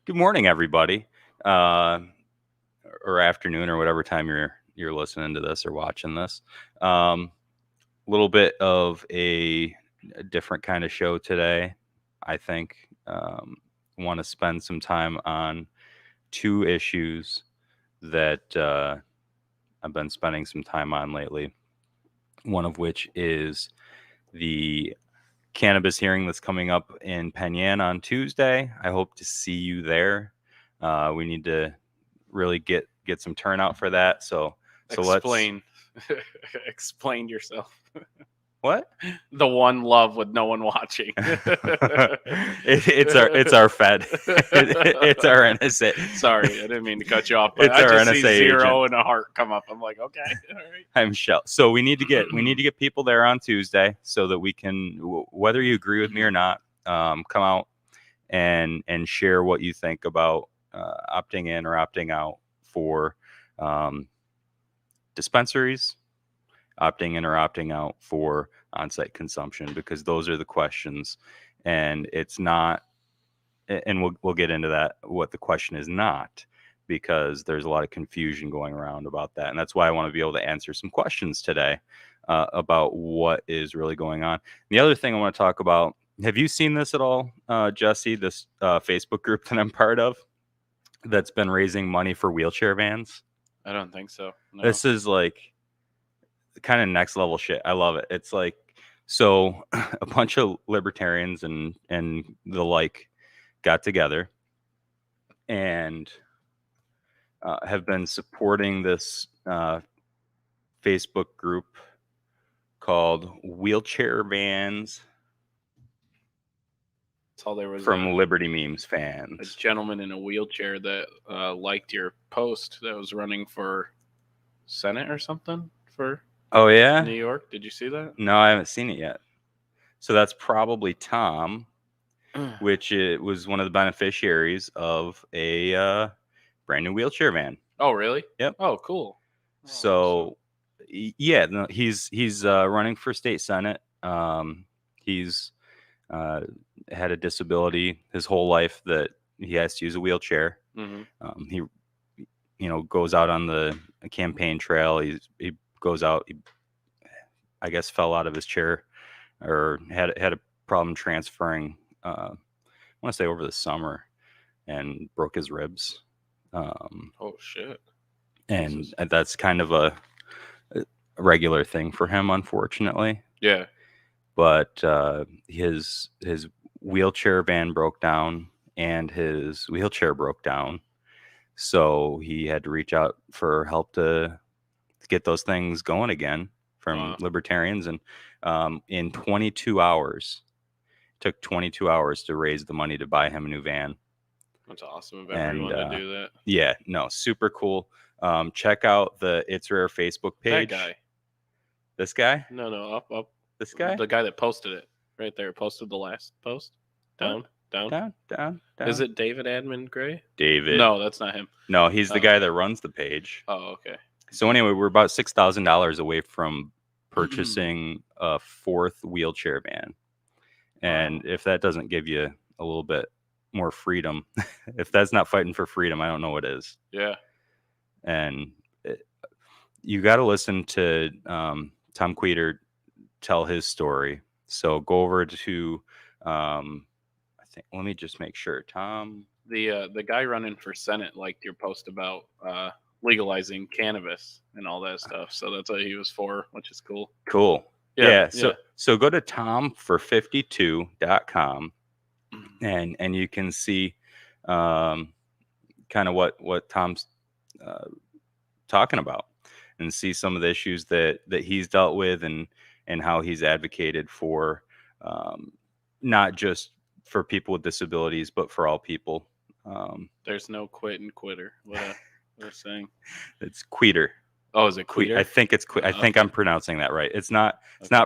Good morning, everybody, or afternoon, or whatever time you're listening to this or watching this. A little bit of a different kind of show today. I think want to spend some time on two issues that I've been spending some time on lately. One of which is the cannabis hearing that's coming up in Penn on Tuesday. I hope to see you there. We need to really get some turnout for that. So explain explain yourself. What? The one love with no one watching. It's our Fed. It's our NSA. Sorry, I didn't mean to cut you off, but It's I our just NSA see zero agent. and a heart come up. I'm like, okay, all right. I'm Shell. So we need to get people there on Tuesday so that we can, whether you agree with me or not, come out and share what you think about opting in or opting out for dispensaries, opting in or opting out for on-site consumption, because those are the questions. And it's not, and we'll get into that, what the question is not, because there's a lot of confusion going around about that. And that's why I want to be able to answer some questions today about what is really going on. The other thing I want to talk about, have you seen this at all, Jesse, this Facebook group that I'm part of that's been raising money for wheelchair vans? I don't think so. No. This is like kind of next level shit. I love it. It's like, so a bunch of libertarians and the like got together and have been supporting this Facebook group called Wheelchair Vans There was from Liberty Memes a fans. gentleman in a wheelchair that liked your post that was running for Senate or something for Oh yeah, New York. Did you see that? No, I haven't seen it yet. So that's probably Tom, which it was one of the beneficiaries of a brand new wheelchair van. Oh really? Yep. Oh cool. So yeah, no, he's running for state senate. He's had a disability his whole life that he has to use a wheelchair. Mm-hmm. He goes out on the campaign trail. He goes out. He, I guess, fell out of his chair or had a problem transferring. I want to say over the summer, and broke his ribs. Oh shit! And that's kind of a regular thing for him, unfortunately. Yeah. But his wheelchair van broke down, and his wheelchair broke down, so he had to reach out for help to get those things going again from libertarians. And in 22 hours, took 22 hours to raise the money to buy him a new van. That's awesome of everyone to do that. Yeah, no, super cool. Check out the It's Rare Facebook page. That guy. This guy? No, up. This guy? The guy that posted it right there. Posted the last post. Down. Is it David Admin Gray? David. No, that's not him. No, he's the guy that runs the page. Oh, okay. So anyway, we're about $6,000 away from purchasing a fourth wheelchair van. And if that doesn't give you a little bit more freedom, if that's not fighting for freedom, I don't know what is. Yeah. And you got to listen to Tom Queter tell his story. So go over to, I think, let me just make sure. Tom, the guy running for Senate liked your post about legalizing cannabis and all that stuff. So that's what he was for, which is cool. Cool. Yeah. So go to tomfor52.com and you can see kind of what Tom's talking about, and see some of the issues that he's dealt with, and how he's advocated for not just for people with disabilities, but for all people. There's no quit and quitter. What they're saying. It's Queter. Oh, is it Queter? I think it's I think I'm pronouncing that right. It's not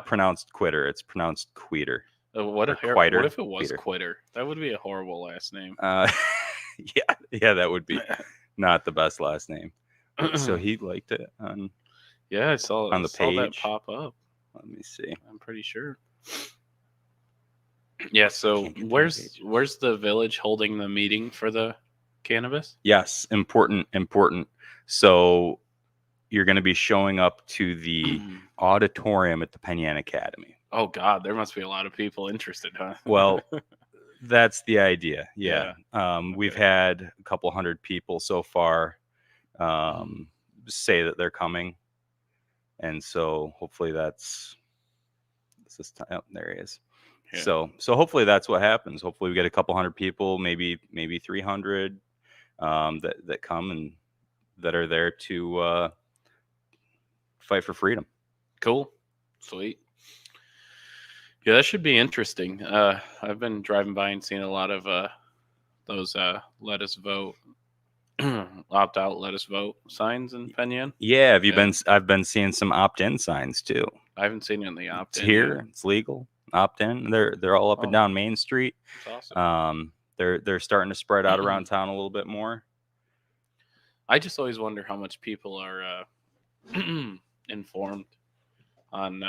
pronounced Quitter. It's pronounced Queter. What if it was Queter. Quitter? That would be a horrible last name. Yeah, that would be not the best last name. So he liked it on. Yeah, I saw on the page. That pop up. Let me see. I'm pretty sure. Yeah. So where's the village holding the meeting for the cannabis? Yes, important. So you're going to be showing up to the auditorium at the Penyan Academy. Oh God, there must be a lot of people interested, huh? Well, that's the idea. Yeah. We've Okay. had a couple hundred people so far say that they're coming, and so hopefully that's this time. Oh, there he is. Yeah. So hopefully that's what happens. Hopefully we get a couple hundred people, maybe 300 that come and that are there to fight for freedom. Cool. Sweet. Yeah, that should be interesting. I've been driving by and seeing a lot of those let us vote, opt out, let us vote signs in Penyan. Yeah, have you been? I've been seeing some opt-in signs too. I haven't seen it in the It's opt-in here. yet. It's legal. Opt-in. They're all up and down Main Street. That's awesome. They're starting to spread out around town a little bit more. I just always wonder how much people are informed on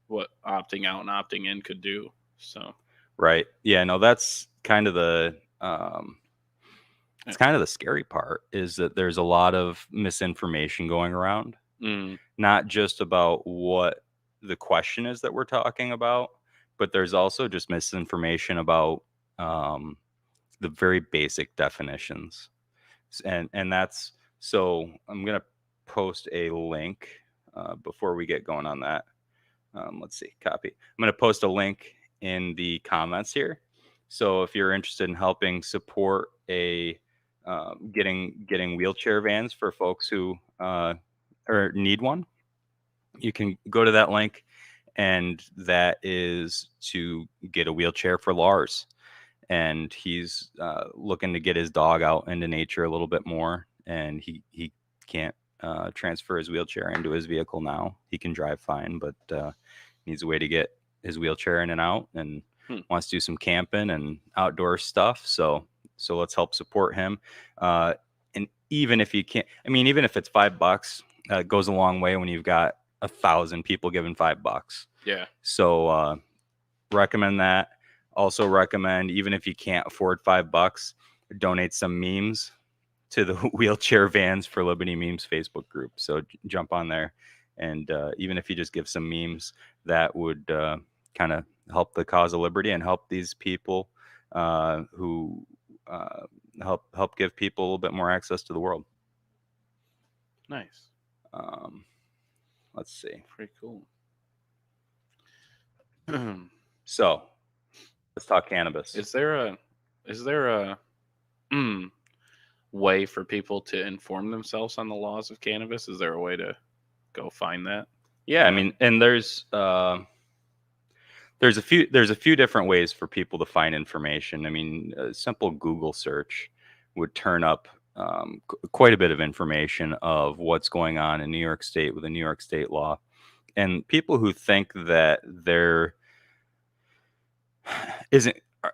what opting out and opting in could do. So Right. Yeah. No, that's kind of the it's kind of the scary part is that there's a lot of misinformation going around. Not just about what the question is that we're talking about, but there's also just misinformation about the very basic definitions. And that's so I'm going to post a link before we get going on that. Let's see, copy. I'm going to post a link in the comments here. So if you're interested in helping support a getting wheelchair vans for folks who or need one, you can go to that link, and that is to get a wheelchair for Lars. And he's looking to get his dog out into nature a little bit more, and he can't transfer his wheelchair into his vehicle now. He can drive fine, but needs a way to get his wheelchair in and out, and wants to do some camping and outdoor stuff. So let's help support him. And even if you can't, I mean, even if it's $5, it goes a long way when you've got 1,000 people giving $5. yeah. So recommend that. Also recommend, even if you can't afford $5, donate some memes to the Wheelchair Vans for Liberty Memes Facebook group. So jump on there, and even if you just give some memes, that would kind of help the cause of liberty and help these people who help give people a little bit more access to the world. Nice. Let's see. Pretty cool. So let's talk cannabis. Is there a way for people to inform themselves on the laws of cannabis? Is there a way to go find that? Yeah, I mean, and there's a few different ways for people to find information. I mean, a simple Google search would turn up quite a bit of information of what's going on in New York State with the New York State law. And people who think that there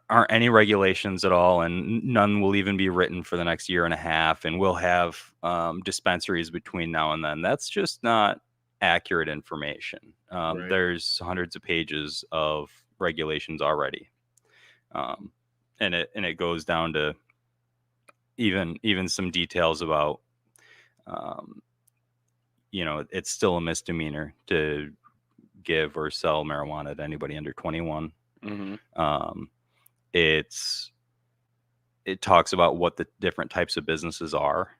aren't any regulations at all, and none will even be written for the next year and a half, and we'll have dispensaries between now and then. That's just not accurate information. Right. There's hundreds of pages of regulations already, and it goes down to even some details about it's still a misdemeanor to give or sell marijuana to anybody under 21. It talks about what the different types of businesses are,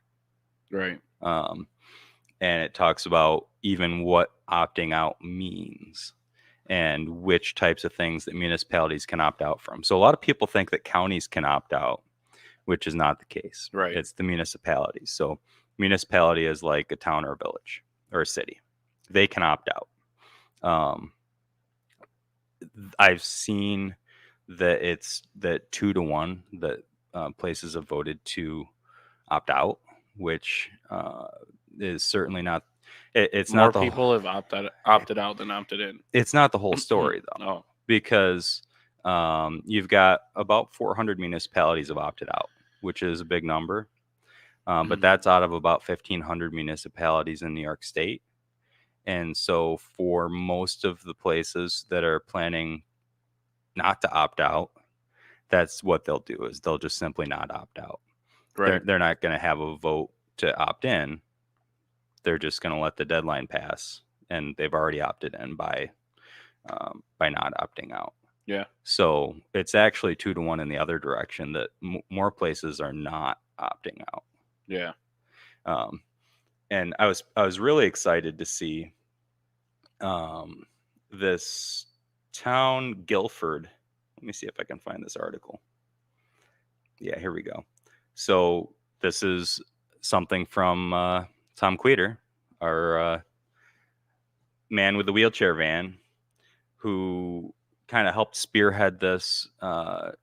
right? And it talks about even what opting out means and which types of things that municipalities can opt out from. So a lot of people think that counties can opt out, which is not the case. Right. It's the municipalities. So municipality is like a town or a village or a city. They can opt out. I've seen that it's that 2-1 that places have voted to opt out, which is certainly not. It's more not the people have opted out than opted in. It's not the whole story though, because you've got about 400 municipalities have opted out, which is a big number, but that's out of about 1,500 municipalities in New York State. And so for most of the places that are planning not to opt out, that's what they'll do, is they'll just simply not opt out. Right. They're not going to have a vote to opt in. They're just going to let the deadline pass, and they've already opted in by not opting out. Yeah. So it's actually 2-1 in the other direction, that more places are not opting out. Yeah. And I was really excited to see this town, Guilford. Let me see if I can find this article. Yeah, here we go. So this is something from Tom Queter, our man with the wheelchair van, who kind of helped spearhead this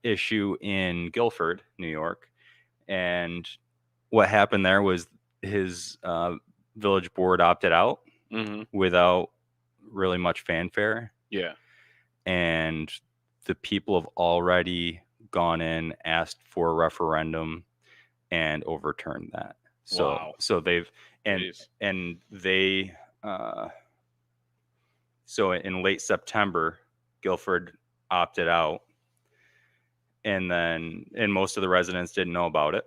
issue in Guilford, New York. And what happened there was his village board opted out without really much fanfare. Yeah. And the people have already gone in, asked for a referendum, and overturned that. So, Wow. so they've Jeez. and they so in late September, Guilford opted out, and most of the residents didn't know about it.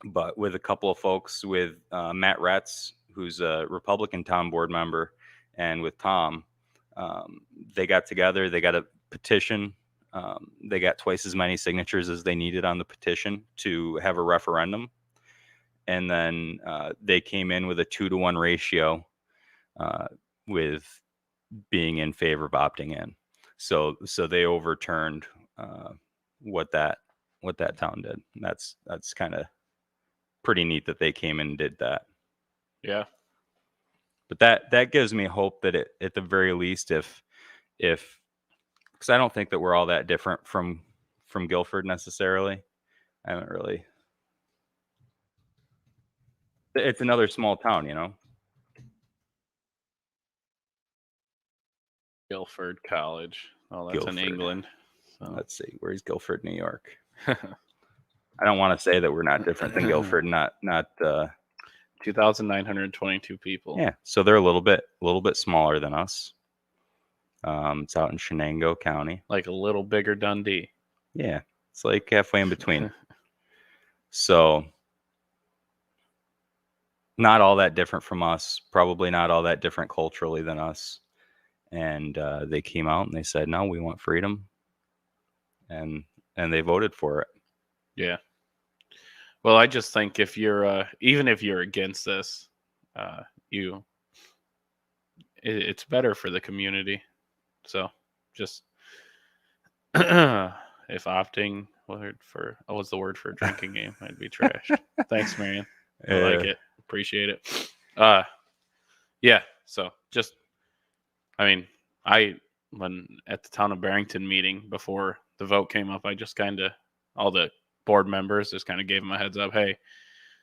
But with a couple of folks, with Matt Retz, who's a Republican town board member, and with Tom, they got together. They got a petition. They got twice as many signatures as they needed on the petition to have a referendum. And then they came in with a 2-1 ratio, with being in favor of opting in. So they overturned what that town did. And that's kind of pretty neat that they came in and did that. Yeah. But that gives me hope that at the very least, if because I don't think that we're all that different from Guilford necessarily. I haven't really. It's another small town, you know. Guilford College. Oh, that's Guilford. in England. So. Let's see, where's Guilford, New York? I don't want to say that we're not different than Guilford. Not 2,922 people. Yeah, so they're a little bit smaller than us. It's out in Shenango County. Like a little bigger Dundee. Yeah, it's like halfway in between. So not all that different from us. Probably not all that different culturally than us. And they came out and they said, "No, we want freedom," and they voted for it. Yeah. Well, I just think if you're even if you're against this, it's better for the community. So just if opting what's the word for a drinking game? I'd be trash. Thanks, Marion. I like it. Appreciate it. Yeah. So just, I mean, when at the town of Barrington meeting before the vote came up, I just kind of, all the board members just kind of gave them a heads up. Hey,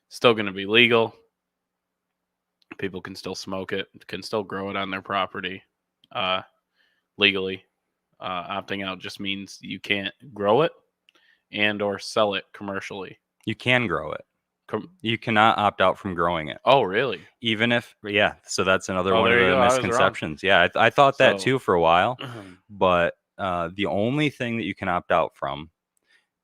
still going to be legal. People can still smoke it, can still grow it on their property legally. Opting out just means you can't grow it and or sell it commercially. You can grow it. You cannot opt out from growing it. Oh, really? Even if, yeah. So that's another one of the misconceptions. Yeah, I thought that too for a while. But the only thing that you can opt out from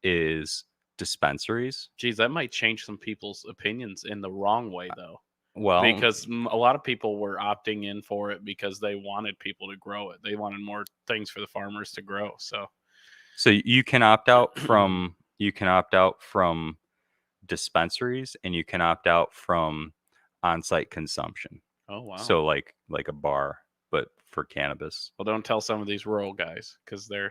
is dispensaries. Geez, that might change some people's opinions in the wrong way, though. Well, because a lot of people were opting in for it because they wanted people to grow it. They wanted more things for the farmers to grow. So you can opt out from dispensaries, and you can opt out from on-site consumption. Oh, wow. So like a bar, but for cannabis. Well, don't tell some of these rural guys, because the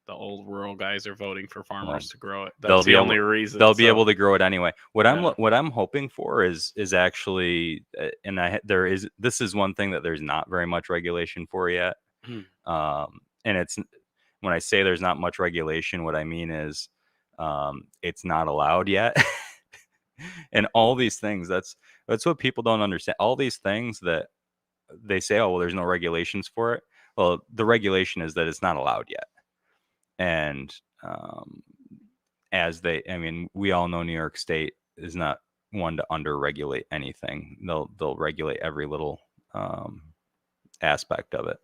old rural guys are voting for farmers to grow it. That's the only reason. They'll be able to grow it anyway. What I'm hoping for is actually, and this is one thing that there's not very much regulation for yet. And it's, when I say there's not much regulation, what I mean is it's not allowed yet. And all these things, that's what people don't understand. All these things that they say, oh, well, there's no regulations for it. Well, the regulation is that it's not allowed yet. And we all know New York State is not one to under-regulate anything. They'll regulate every little aspect of it.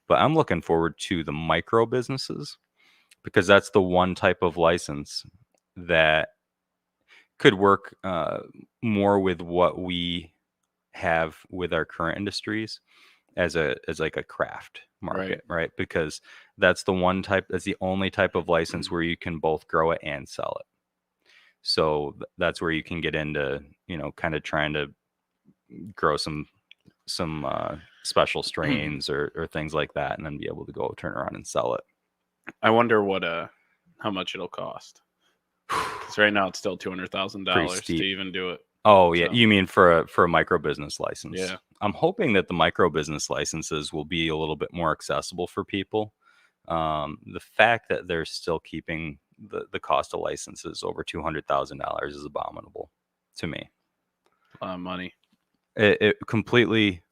But I'm looking forward to the micro businesses, because that's the one type of license that could work more with what we have with our current industries as like a craft market, right? Because that's the only type of license where you can both grow it and sell it. So that's where you can get into, kind of trying to grow some special strains or things like that, and then be able to go turn around and sell it. I wonder how much it'll cost. Because right now it's still $200,000 to even do it. Oh yeah, you mean for a micro business license? Yeah. I'm hoping that the micro business licenses will be a little bit more accessible for people. The fact that they're still keeping the cost of licenses over $200,000 is abominable to me. A lot of money. It completely.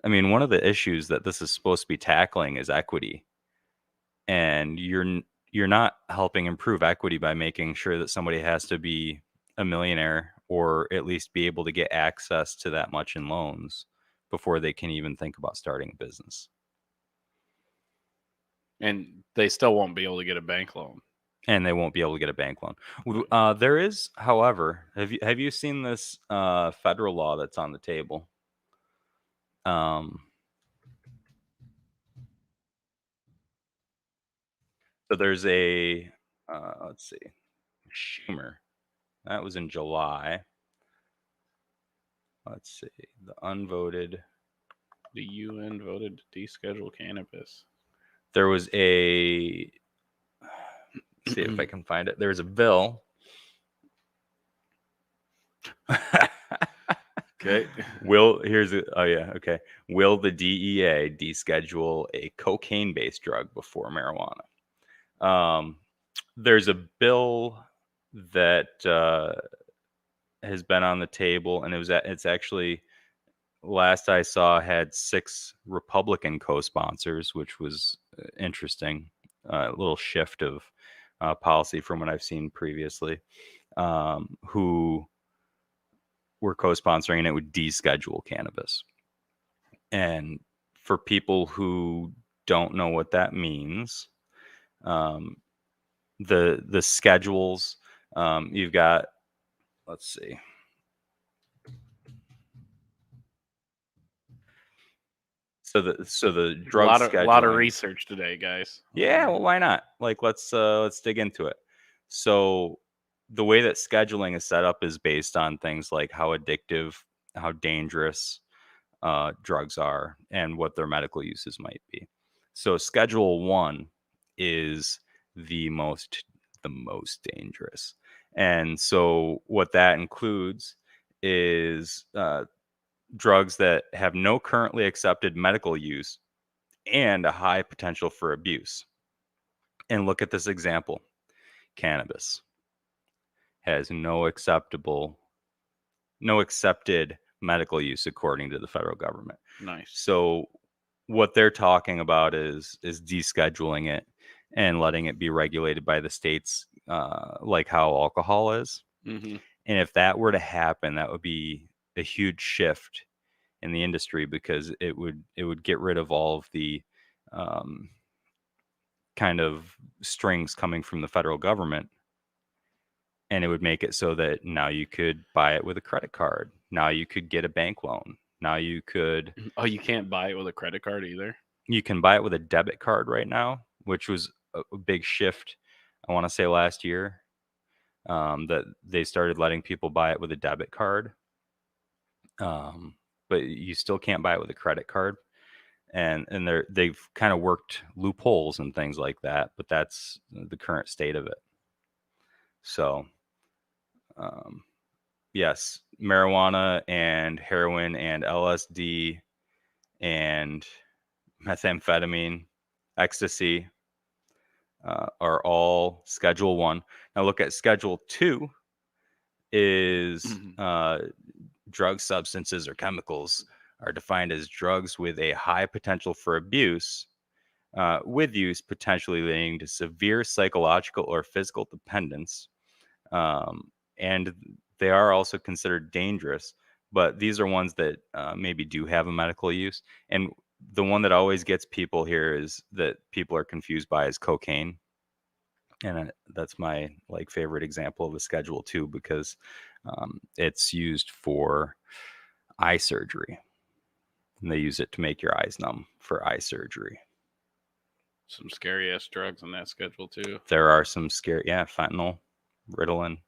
I mean, one of the issues that this is supposed to be tackling is equity, and you're not helping improve equity by making sure that somebody has to be a millionaire or at least be able to get access to that much in loans before they can even think about starting a business. And they still won't be able to get a bank loan. And they won't be able to get a bank loan. There is, however, have you seen this federal law that's on the table? So there's a, let's see, Schumer. That was in July. Let's see, the unvoted. The UN voted to deschedule cannabis. There was a, see if I can find it. There's a bill. Okay. Will the DEA deschedule a cocaine-based drug before marijuana? There's a bill that has been on the table, and it's actually, last I saw, had 6 Republican co-sponsors, which was interesting. A little shift of policy from what I've seen previously, who were co-sponsoring, and it would deschedule cannabis. And for people who don't know what that means, the schedules, you've got, let's see. So the drug scheduling. A lot of research today, guys. Yeah, well, why not? Like, let's dig into it. So the way that scheduling is set up is based on things like how addictive, how dangerous drugs are, and what their medical uses might be. So Schedule 1 is the most dangerous. And so what that includes is drugs that have no currently accepted medical use and a high potential for abuse. And look at this example. Cannabis has no accepted medical use according to the federal government. Nice. So what they're talking about is descheduling it and letting it be regulated by the states, like how alcohol is. Mm-hmm. And if that were to happen, that would be a huge shift in the industry, because it would get rid of all of the kind of strings coming from the federal government, and it would make it so that now you could buy it with a credit card. Now you could get a bank loan. Now you could. Oh, you can't buy it with a credit card either? You can buy it with a debit card right now, which was a big shift, I want to say last year, that they started letting people buy it with a debit card. But you still can't buy it with a credit card. And they've kind of worked loopholes and things like that, but that's the current state of it. So, yes, marijuana and heroin and LSD and methamphetamine, ecstasy, are all Schedule 1. Now look at Schedule 2 is drug substances or chemicals are defined as drugs with a high potential for abuse, with use potentially leading to severe psychological or physical dependence. And they are also considered dangerous, but these are ones that maybe do have a medical use. And the one that always gets people here is that people are confused by is cocaine. And that's my like favorite example of a Schedule 2 because it's used for eye surgery. And they use it to make your eyes numb for eye surgery. Some scary ass drugs on that schedule too. There are some scary, fentanyl, Ritalin.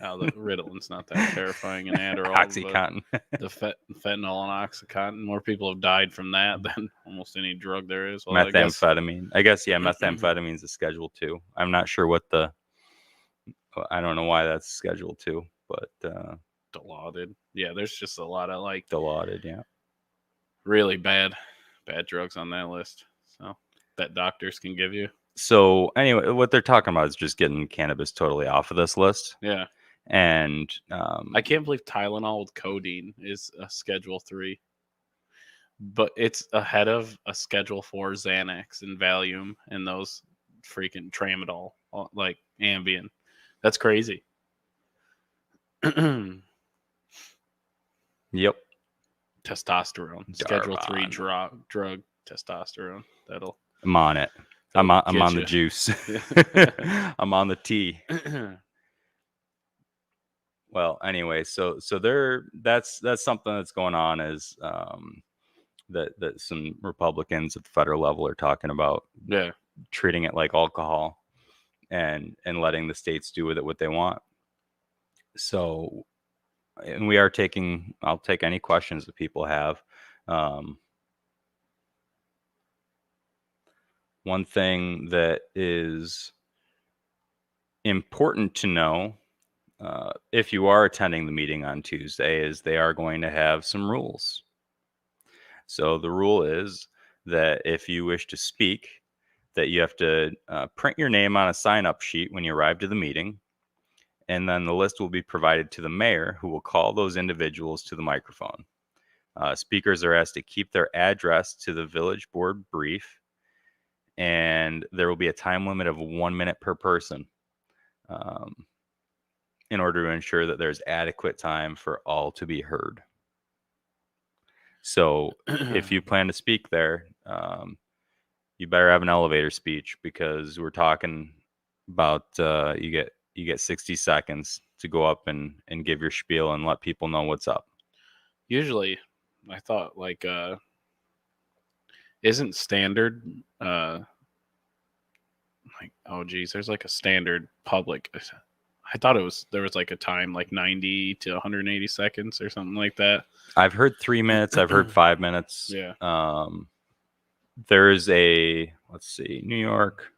Oh, the Ritalin's not that terrifying, and Adderall, OxyContin. but the fentanyl and OxyContin, more people have died from that than almost any drug there is. Well, Methamphetamine. I guess, methamphetamine is a Schedule 2. I'm not sure I don't know why that's Schedule 2, but Dilaudid. Yeah, there's just a lot of like Dilaudid, yeah. really bad drugs on that list. So that doctors can give you. So anyway, what they're talking about is just getting cannabis totally off of this list. Yeah. And I can't believe Tylenol with codeine is a Schedule 3. But it's ahead of a Schedule 4 Xanax and Valium and those freaking Tramadol, like Ambien. That's crazy. Yep. Testosterone. Schedule 3 drug testosterone. I'm on it. I'm on the juice. I'm on the tea. Well, anyway, so that's something that's going on is that some Republicans at the federal level are talking about treating it like alcohol and letting the states do with it what they want. So, and I'll take any questions that people have. One thing that is important to know if you are attending the meeting on Tuesday is they are going to have some rules. So the rule is that if you wish to speak, that you have to print your name on a sign-up sheet when you arrive to the meeting, and then the list will be provided to the mayor, who will call those individuals to the microphone. Speakers are asked to keep their address to the village board brief, and there will be a time limit of 1 minute per person in order to ensure that there's adequate time for all to be heard. So if you plan to speak there, you better have an elevator speech, because we're talking about you get 60 seconds to go up and give your spiel and let people know what's up. Usually, I thought like isn't standard like, oh geez, there's like a standard public. I thought there was like a time like 90 to 180 seconds or something like that. I've heard 3 minutes. I've heard 5 minutes. Yeah. There's let's see, New York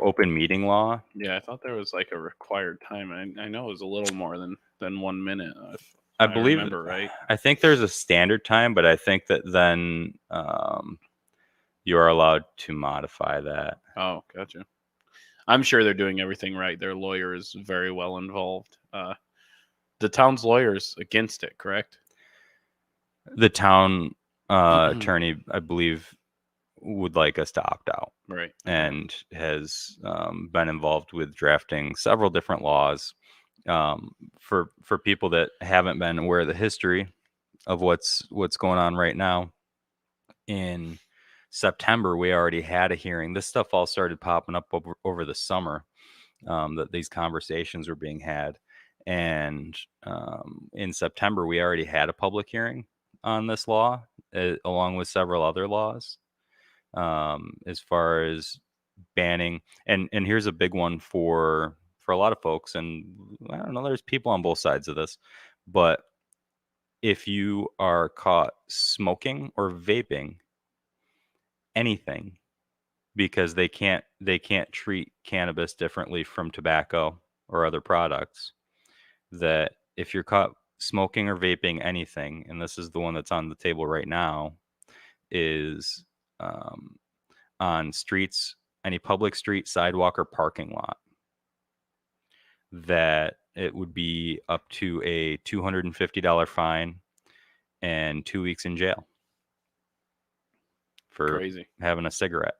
open meeting law. Yeah, I thought there was like a required time. I know it was a little more than 1 minute. I believe, remember right. I think there's a standard time, but I think that then you are allowed to modify that. Oh, gotcha. I'm sure they're doing everything right. Their lawyer is very well involved. The town's lawyer's against it, correct? The town attorney, I believe, would like us to opt out. Right. And has been involved with drafting several different laws. For people that haven't been aware of the history of what's going on right now, in September, we already had a hearing. This stuff all started popping up over the summer, that these conversations were being had. And in September, we already had a public hearing on this law, along with several other laws, as far as banning. And here's a big one for a lot of folks. And I don't know, there's people on both sides of this, but if you are caught smoking or vaping anything, because they can't treat cannabis differently from tobacco or other products, that if you're caught smoking or vaping anything, and this is the one that's on the table right now, is on streets, any public street, sidewalk, or parking lot, that it would be up to a $250 fine and 2 weeks in jail for having a cigarette.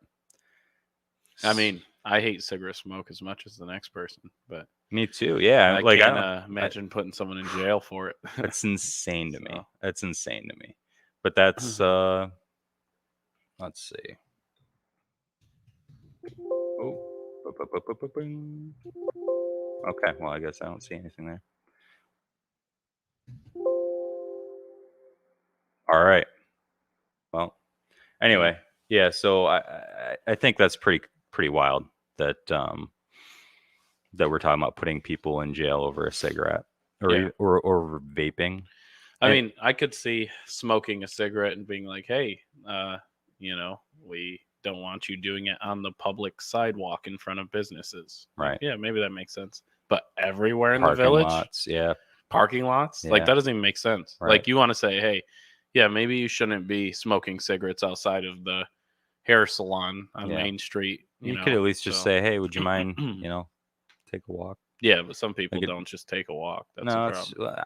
I mean, I hate cigarette smoke as much as the next person, but me too. Yeah, I can't imagine putting someone in jail for it. That's insane to me. That's insane to me. But that's let's see. Okay, well, I guess I don't see anything there. All right. Well, anyway, yeah. So I think that's pretty wild that that we're talking about putting people in jail over a cigarette Yeah. or vaping. I And mean, I could see smoking a cigarette and being like, "Hey, we don't want you doing it on the public sidewalk in front of businesses." Like, right, yeah, maybe that makes sense. But everywhere in the parking village, lots, yeah, parking lots, like yeah, that doesn't even make sense. right. Like you want to say, "Hey, yeah, maybe you shouldn't be smoking cigarettes outside of the hair salon on Yeah. Main Street," You could at least just So, say, "Hey, would you mind, take a walk?" yeah, but some people Like it, don't just take a walk. That's the no, it's. problem.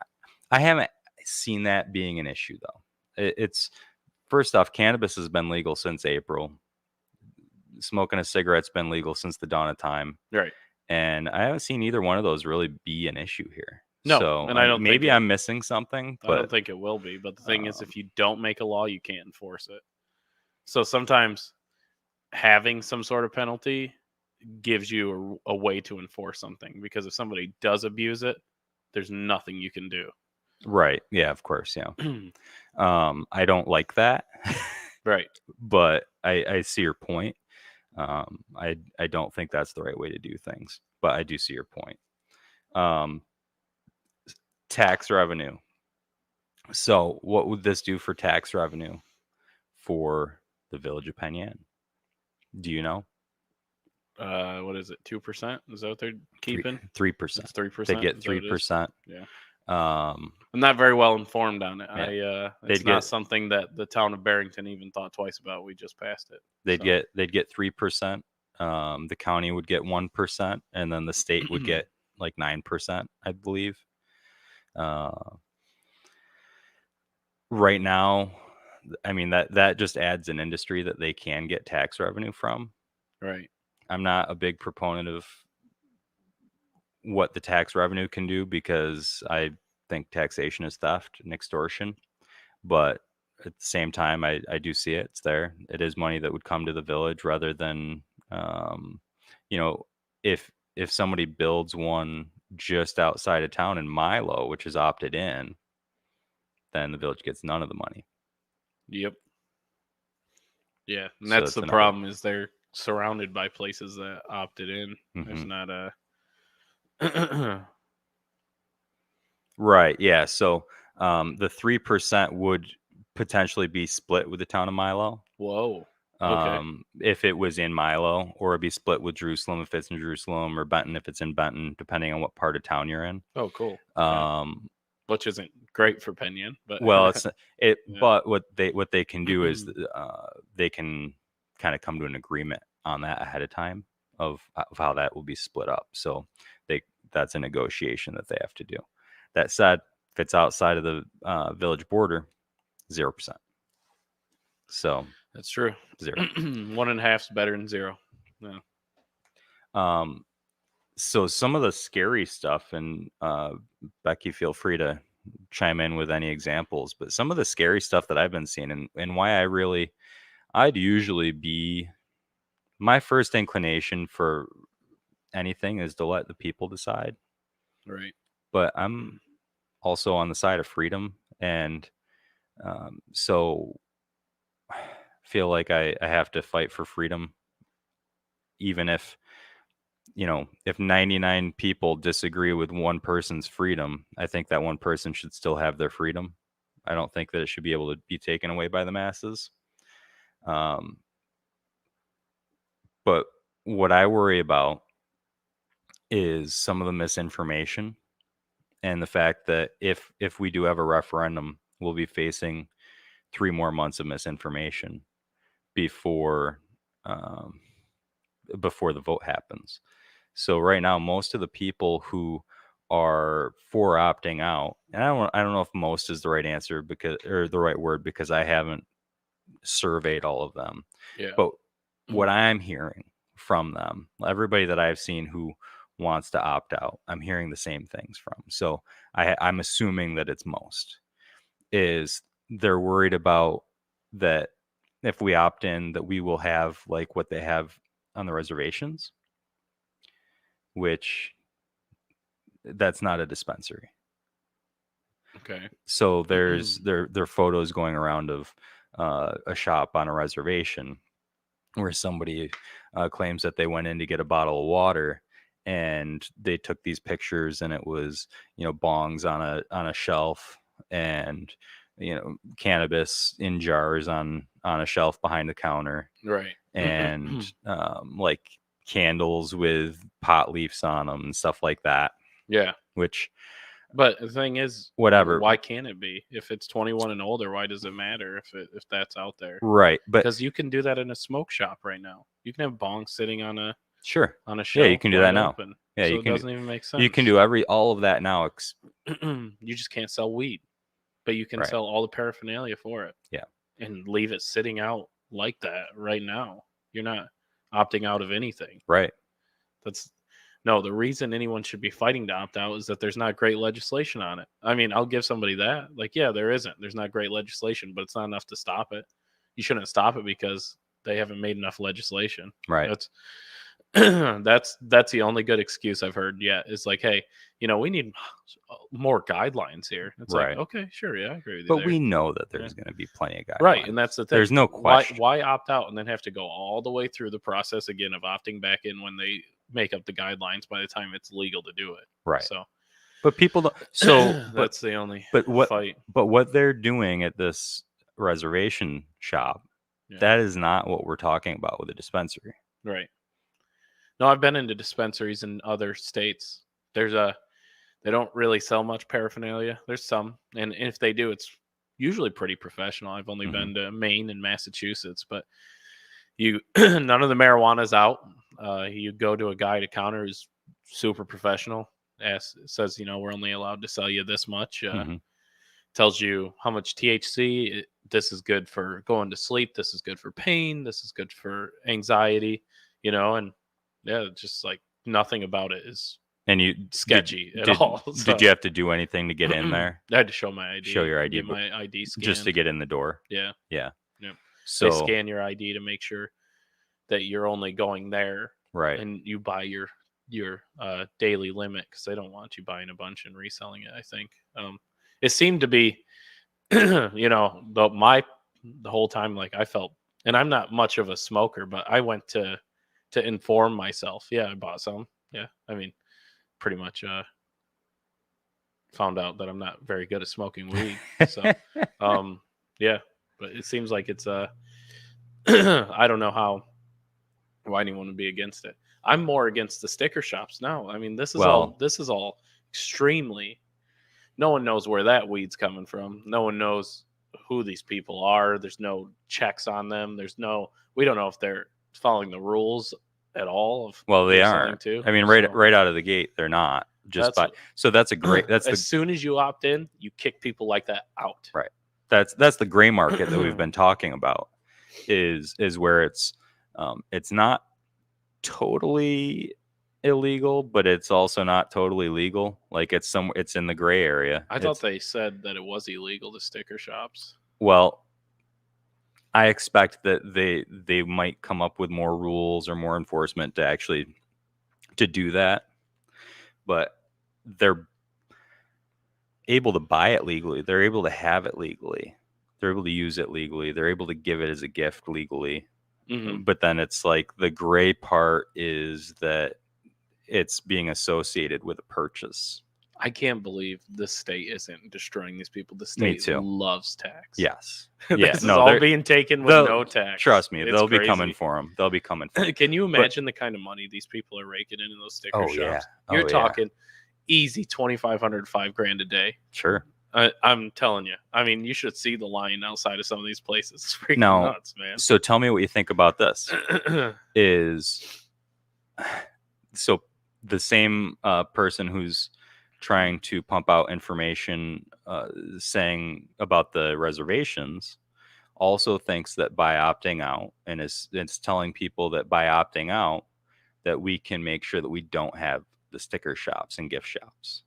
I haven't seen that being an issue though. It's first off, cannabis has been legal since April. Smoking a cigarette's been legal since the dawn of time, Right. and I haven't seen either one of those really be an issue here. No, So and I don't think maybe it I'm missing something, I don't but think it will be, but the thing is, um, if you don't make a law, you can't enforce it. So sometimes having some sort of penalty gives you a way to enforce something because if somebody does abuse it, there's nothing you can do. right, yeah, of course, yeah. I don't like that, Right. but I see your point. I don't think that's the right way to do things, but I do see your point. Um, tax revenue. So, what would this do for tax revenue for the village of Penn? Do you know? What is it? 2%? Is that what they're Three keeping? 3%. It's They'd 3%. get Is that what it is? 3%. Yeah. Um, I'm not very well informed on it. yeah, It's they'd not get something that the town of Barrington even thought twice about. We just passed it. they'd So, get they'd get 3%. The county would get 1%, and then the state would get like 9%, I believe. Uh, right now, I mean that just adds an industry that they can get tax revenue from. right. I'm not a big proponent of what the tax revenue can do because I think taxation is theft and extortion. But at the same time, I do see it. It's there. It is money that would come to the village rather than, um, you know, if somebody builds one just outside of town in Milo, which is opted in, then the village gets none of the money. Yep. Yeah, and So that's it's the another. problem is they're surrounded by places that opted in. Hmm. There's not a Right. Yeah. So the 3% would potentially be split with the town of Milo. Whoa. Okay. If it was in Milo, or it'd be split with Jerusalem if it's in Jerusalem, or Benton if it's in Benton, depending on what part of town you're in. Oh, cool. Yeah. Um, Which isn't great for Penyon, but well, it's it, yeah. but what they can do is they can kind of come to an agreement on that ahead of time of how that will be split up. So that's a negotiation that they have to do. That said, if it's outside of the village border, 0%. So That's true. 0. 1.5's better than 0. Yeah. Um, so some of the scary stuff, and Becky, feel free to chime in with any examples, but some of the scary stuff that I've been seeing, and why I'd usually be, my first inclination for anything is to let the people decide, Right. but I'm also on the side of freedom, and so feel like I have to fight for freedom, even if 99 people disagree with one person's freedom. I think that one person should still have their freedom. I don't think that it should be able to be taken away by the masses. Um, but what I worry about is some of the misinformation and the fact that if we do have a referendum, we'll be facing 3 more months of misinformation before um, before the vote happens. So right now, most of the people who are for opting out, and I don't know if most is the right answer because, or the right word, because I haven't surveyed all of them. Yeah. But what I'm hearing from them, everybody that I've seen who wants to opt out, I'm hearing the same things from. So I'm assuming that it's most is they're worried about that if we opt in, that we will have like what they have on the reservations. which that's not a dispensary. Okay. So there's there are photos going around of a shop on a reservation where somebody claims that they went in to get a bottle of water, and they took these pictures, and it was, you know, bongs on a shelf, and, you know, cannabis in jars on a shelf behind the counter, Right. and like candles with pot leaves on them and stuff like that. Yeah. Which, But the thing is, whatever, why can't it be? If it's 21 and older, why does it matter if that's out there? right? But Because you can do that in a smoke shop right now. You can have bongs sitting on a sure, shelf, yeah, you can do wide that now. open. Yeah, So you it can doesn't even make sense. you can do all of that now. You just can't sell weed, but you can Right. sell all the paraphernalia for it. Yeah. And leave it sitting out like that right now. You're not opting out of anything. Right. The reason anyone should be fighting to opt out is that there's not great legislation on it. I mean, I'll give somebody that. Like, yeah, there's not great legislation, but it's not enough to stop it. You shouldn't stop it because they haven't made enough legislation. Right. That's that's the only good excuse I've heard yet. Is like, hey, we need more guidelines here. It's Right. like, okay, sure, yeah, I agree with you. But we know that there's going to be plenty of guidelines. Right, and that's the thing. There's no question. Why opt out and then have to go all the way through the process again of opting back in when they make up the guidelines by the time it's legal to do it? Right. So, but people don't. So that's the only fight. But what they're doing at this reservation shop, that is not what we're talking about with a dispensary. Right. No, I've been into dispensaries in other states. They don't really sell much paraphernalia. There's some, and if they do, it's usually pretty professional. I've only been to Maine and Massachusetts, but none of the marijuana's out. You go to a guy at a counter who's super professional. Says, we're only allowed to sell you this much. Tells you how much THC. This is good for going to sleep. This is good for pain. This is good for anxiety. And yeah, just like nothing about it is sketchy at all. So. Did you have to do anything to get in there? I had to show my ID. Show your ID. Get my ID scanned. Just to get in the door. Yeah. Yeah. Yep. So they scan your ID to make sure that you're only going there. Right. And you buy your daily limit because they don't want you buying a bunch and reselling it. I think it seemed to be, the whole time, like I felt, and I'm not much of a smoker, but I went to inform myself. Yeah, I bought some. Yeah, I mean, pretty much found out that I'm not very good at smoking weed. So, yeah, but it seems like it's I don't know why anyone would be against it. I'm more against the sticker shops now. I mean, this is all extremely. No one knows where that weed's coming from. No one knows who these people are. There's no checks on them. We don't know if they're following the rules at all. Well, they are. I mean, right out of the gate, they're not. So that's a great. That's as soon as you opt in, you kick people like that out. Right. That's the gray market that we've been talking about. Is where it's not totally illegal, but it's also not totally legal. Like it's in the gray area. I thought they said that it was illegal to sticker shops. Well, I expect that they might come up with more rules or more enforcement to do that, but they're able to buy it legally. They're able to have it legally. They're able to use it legally. They're able to give it as a gift legally. But then it's like the gray part is that it's being associated with a purchase. I can't believe this state isn't destroying these people. The state loves tax. Yes. This is all being taken with no tax. Trust me, they'll be coming for them. They'll be coming for them. Can you imagine the kind of money these people are raking in those sticker shops? Yeah. You're talking easy $2,500, $5,000 a day. Sure. I'm telling you. I mean, you should see the line outside of some of these places. It's freaking nuts, man. So tell me what you think about this. So the same person who's trying to pump out information saying about the reservations also thinks that by opting out, and it's telling people that by opting out that we can make sure that we don't have the sticker shops and gift shops.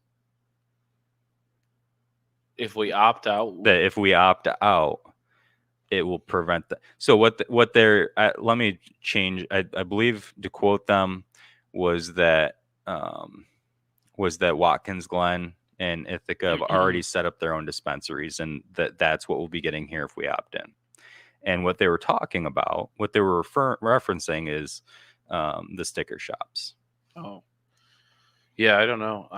If we opt out, it will prevent that. So let me change. I believe to quote them was that was that Watkins Glen and Ithaca have already set up their own dispensaries, and that's what we'll be getting here if we opt in. And what they were talking about, what they were referencing is the sticker shops. Oh, yeah. I don't know.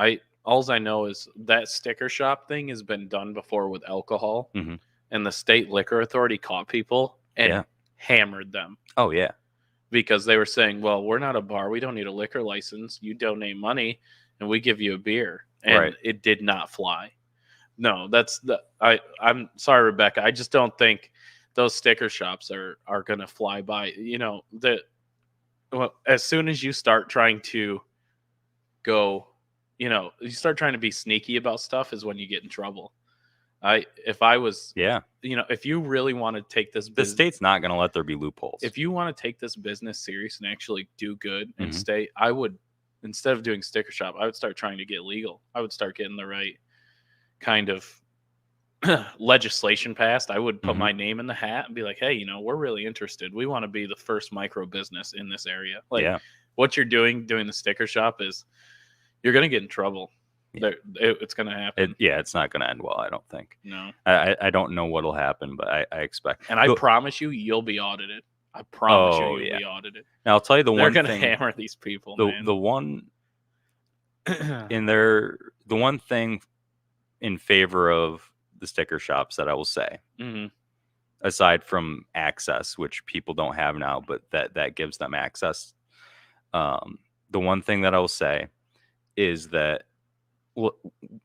Alls I know is that sticker shop thing has been done before with alcohol, and the state liquor authority caught people and hammered them. Oh yeah, because they were saying, "Well, we're not a bar. We don't need a liquor license. You donate money, and we give you a beer." And it did not fly. No, I'm sorry, Rebecca. I just don't think those sticker shops are going to fly by. As soon as you start trying to go, you start trying to be sneaky about stuff is when you get in trouble. If you really want to take this the state's not going to let there be loopholes. If you want to take this business serious and actually do good and stay, I would, instead of doing sticker shop, I would start trying to get legal. I would start getting the right kind of legislation passed. I would put my name in the hat and be like, hey, we're really interested. We want to be the first micro business in this area. What you're doing the sticker shop is you're going to get in trouble. It's going to happen. It's not going to end well, I don't think. No. I don't know what'll happen, but I expect. And I promise you'll be audited. I promise you'll be audited. Now, I'll tell you They're going to hammer these people, man. The one the one thing in favor of the sticker shops that I will say, aside from access, which people don't have now, but that gives them access. The one thing that I will say is that, well,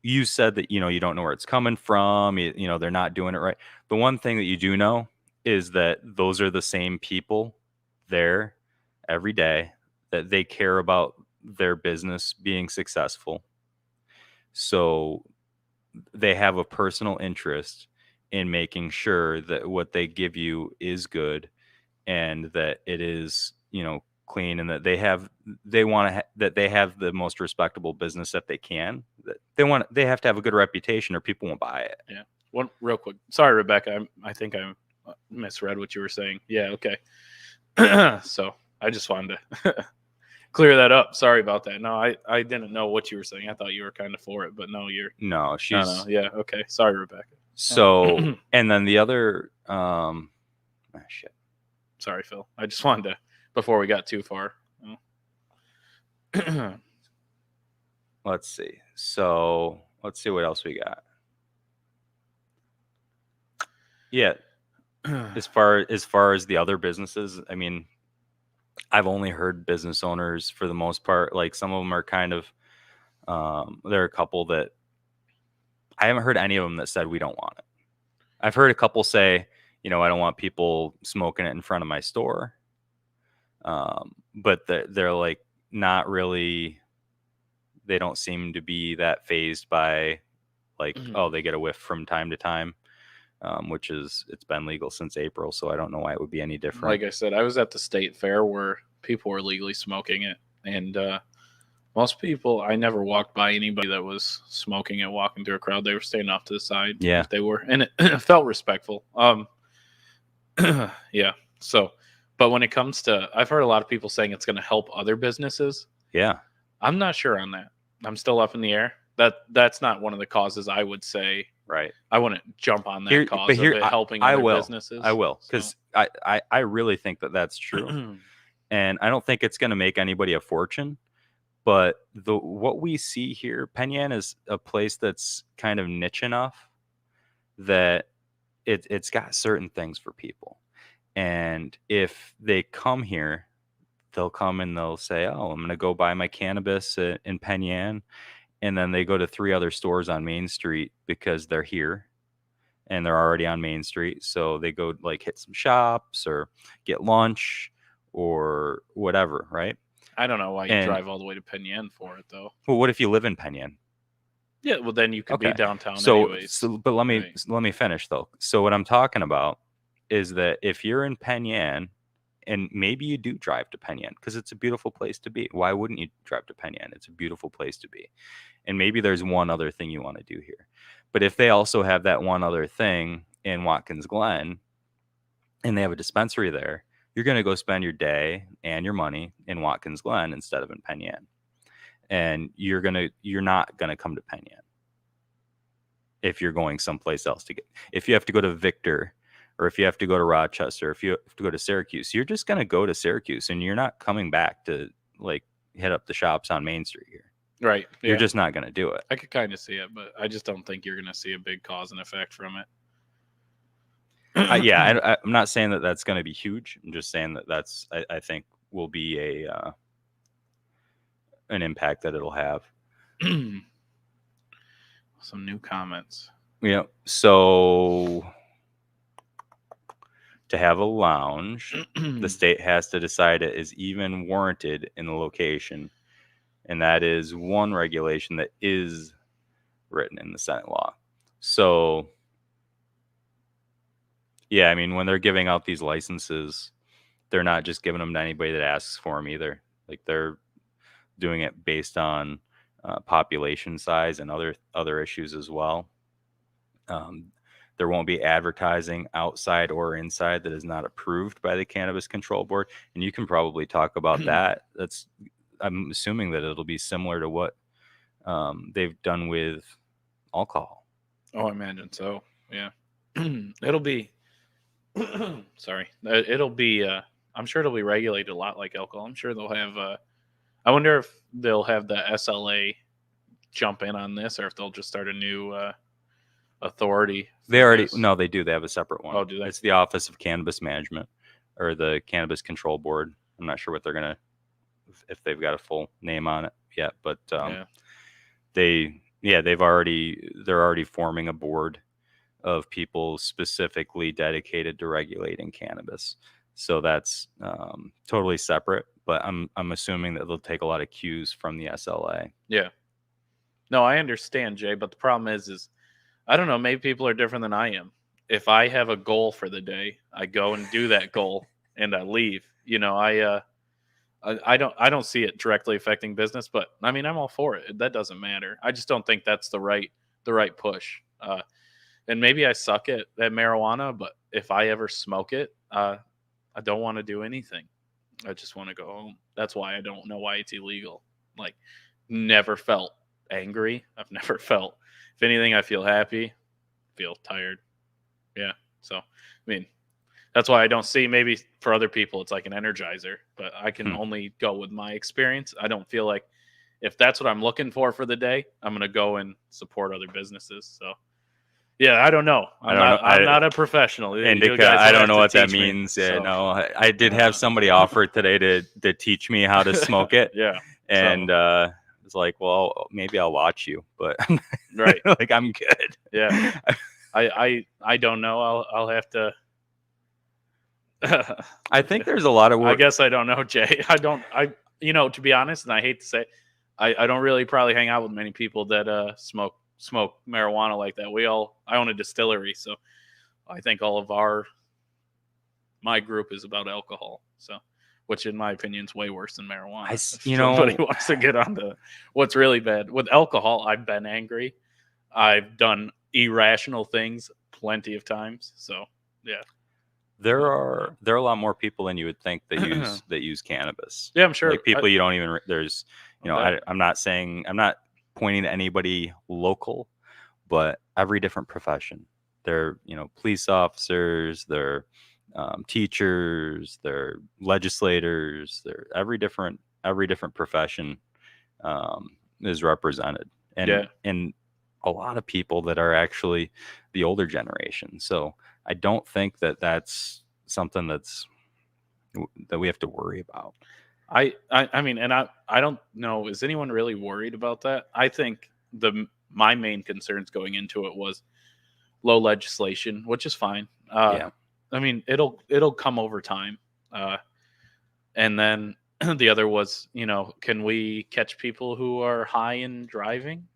you said that, you don't know where it's coming from. They're not doing it right. The one thing that you do know is that those are the same people there every day, that they care about their business being successful. So they have a personal interest in making sure that what they give you is good and that it is, clean, and that they have the most respectable business that they can. That they have to have a good reputation or people won't buy it. Yeah. One real quick. Sorry, Rebecca. I think I misread what you were saying. Yeah. Okay. So I just wanted to clear that up. Sorry about that. No, I didn't know what you were saying. I thought you were kind of for it, but no, she's no. Yeah. Okay. Sorry, Rebecca. So, and then the other, shit. Sorry, Phil. I just wanted to, before we got too far. Let's see. So let's see what else we got. Yeah. As far as the other businesses, I mean, I've only heard business owners, for the most part, like some of them are kind of, there are a couple that I haven't heard any of them that said we don't want it. I've heard a couple say, I don't want people smoking it in front of my store. But they're like not really, they don't seem to be that fazed by like, they get a whiff from time to time, which is, it's been legal since April. So I don't know why it would be any different. Like I said, I was at the state fair where people were legally smoking it. And most people, I never walked by anybody that was smoking it, walking through a crowd. They were staying off to the side. Yeah. If they were, and it felt respectful. Yeah. So, but when it comes to, I've heard a lot of people saying it's going to help other businesses. Yeah. I'm not sure on that. I'm still up in the air. That's not one of the causes I would say. Right. I wouldn't jump on that cause of it helping other businesses. I will. Because I really think that that's true. And I don't think it's going to make anybody a fortune. But what we see here, Penn Yan is a place that's kind of niche enough that it's got certain things for people. And if they come here, they'll come and they'll say, oh, I'm going to go buy my cannabis in Penn Yan. And then they go to 3 other stores on Main Street because they're here and they're already on Main Street. So they go like hit some shops or get lunch or whatever, right? I don't know why you drive all the way to Penn Yan for it, though. Well, what if you live in Penn Yan? Yeah, well, then you could be downtown anyways. But let me finish, though. So what I'm talking about is that if you're in Penn Yan, and maybe you do drive to Penn Yan because it's a beautiful place to be. Why wouldn't you drive to Penn Yan? It's a beautiful place to be. And maybe there's one other thing you want to do here. But if they also have that one other thing in Watkins Glen and they have a dispensary there, you're going to go spend your day and your money in Watkins Glen instead of in Penn Yan. and you're not gonna come to Penn Yan if you're going someplace else to get. If you have to go to Victor, or if you have to go to Rochester, if you have to go to Syracuse, you're just gonna go to Syracuse, and you're not coming back to like hit up the shops on Main Street here. Right. Yeah. You're just not gonna do it. I could kind of see it, but I just don't think you're gonna see a big cause and effect from it. I'm not saying that that's going to be huge. I'm just saying that I think will be an impact that it'll have. Some new comments. Yeah. So to have a lounge, the state has to decide it is even warranted in the location. And that is one regulation that is written in the Senate law. So yeah, I mean, when they're giving out these licenses, they're not just giving them to anybody that asks for them either. Like, they're doing it based on population size and other issues as well. There won't be advertising outside or inside that is not approved by the Cannabis Control Board, and you can probably talk about that. I'm assuming that it'll be similar to what they've done with alcohol. Oh, I imagine so. Yeah, it'll be. Sorry, it'll be. I'm sure it'll be regulated a lot like alcohol. I'm sure they'll have. I wonder if they'll have the SLA jump in on this, or if they'll just start a new authority. They already no, they do. They have a separate one. Oh, do they? It's the Office of Cannabis Management, or the Cannabis Control Board. I'm not sure what they're gonna, if they've got a full name on it yet, but they're already forming a board of people specifically dedicated to regulating cannabis. So that's totally separate, but I'm assuming that they'll take a lot of cues from the SLA. Yeah. No, I understand, Jay, but the problem is I don't know, maybe people are different than I am. If I have a goal for the day, I go and do that goal and I leave. You know, I don't see it directly affecting business, but I mean, I'm all for it. That doesn't matter. I just don't think that's the right push. And maybe I suck at marijuana, but if I ever smoke it, I don't want to do anything. I just want to go home. That's why I don't know why it's illegal. Like, never felt angry. I've never felt, if anything, I feel happy, feel tired. Yeah. So, I mean, that's why I don't see, maybe for other people, it's like an energizer, but I can only go with my experience. I don't feel like if that's what I'm looking for the day, I'm going to go and support other businesses. So, yeah, I don't know. I'm not a professional. Indica, I don't know what that means. Yeah, so. No, I did have somebody offer today to teach me how to smoke it. Yeah. And it's like, well, maybe I'll watch you, but right. Like, I'm good. Yeah. I don't know. I'll have to. I think there's a lot of work. I guess I don't know, Jay. To be honest, and I hate to say, I don't really probably hang out with many people that smoke marijuana like that. I own a distillery, so I think all of my group is about alcohol. So, which in my opinion is way worse than marijuana. Somebody wants to get on to what's really bad with alcohol. I've been angry. I've done irrational things plenty of times. So yeah, there are a lot more people than you would think that use cannabis. Yeah, I'm sure. Like, people you don't even there's I'm not pointing to anybody local, but every different profession. They're police officers, they're teachers, they're legislators, they're every different profession is represented, and a lot of people that are actually the older generation. So I don't think that that's something that we have to worry about. I mean, and I don't know, is anyone really worried about that? I think my main concerns going into it was low legislation, which is fine. I mean, it'll come over time. And then the other was, can we catch people who are high in driving?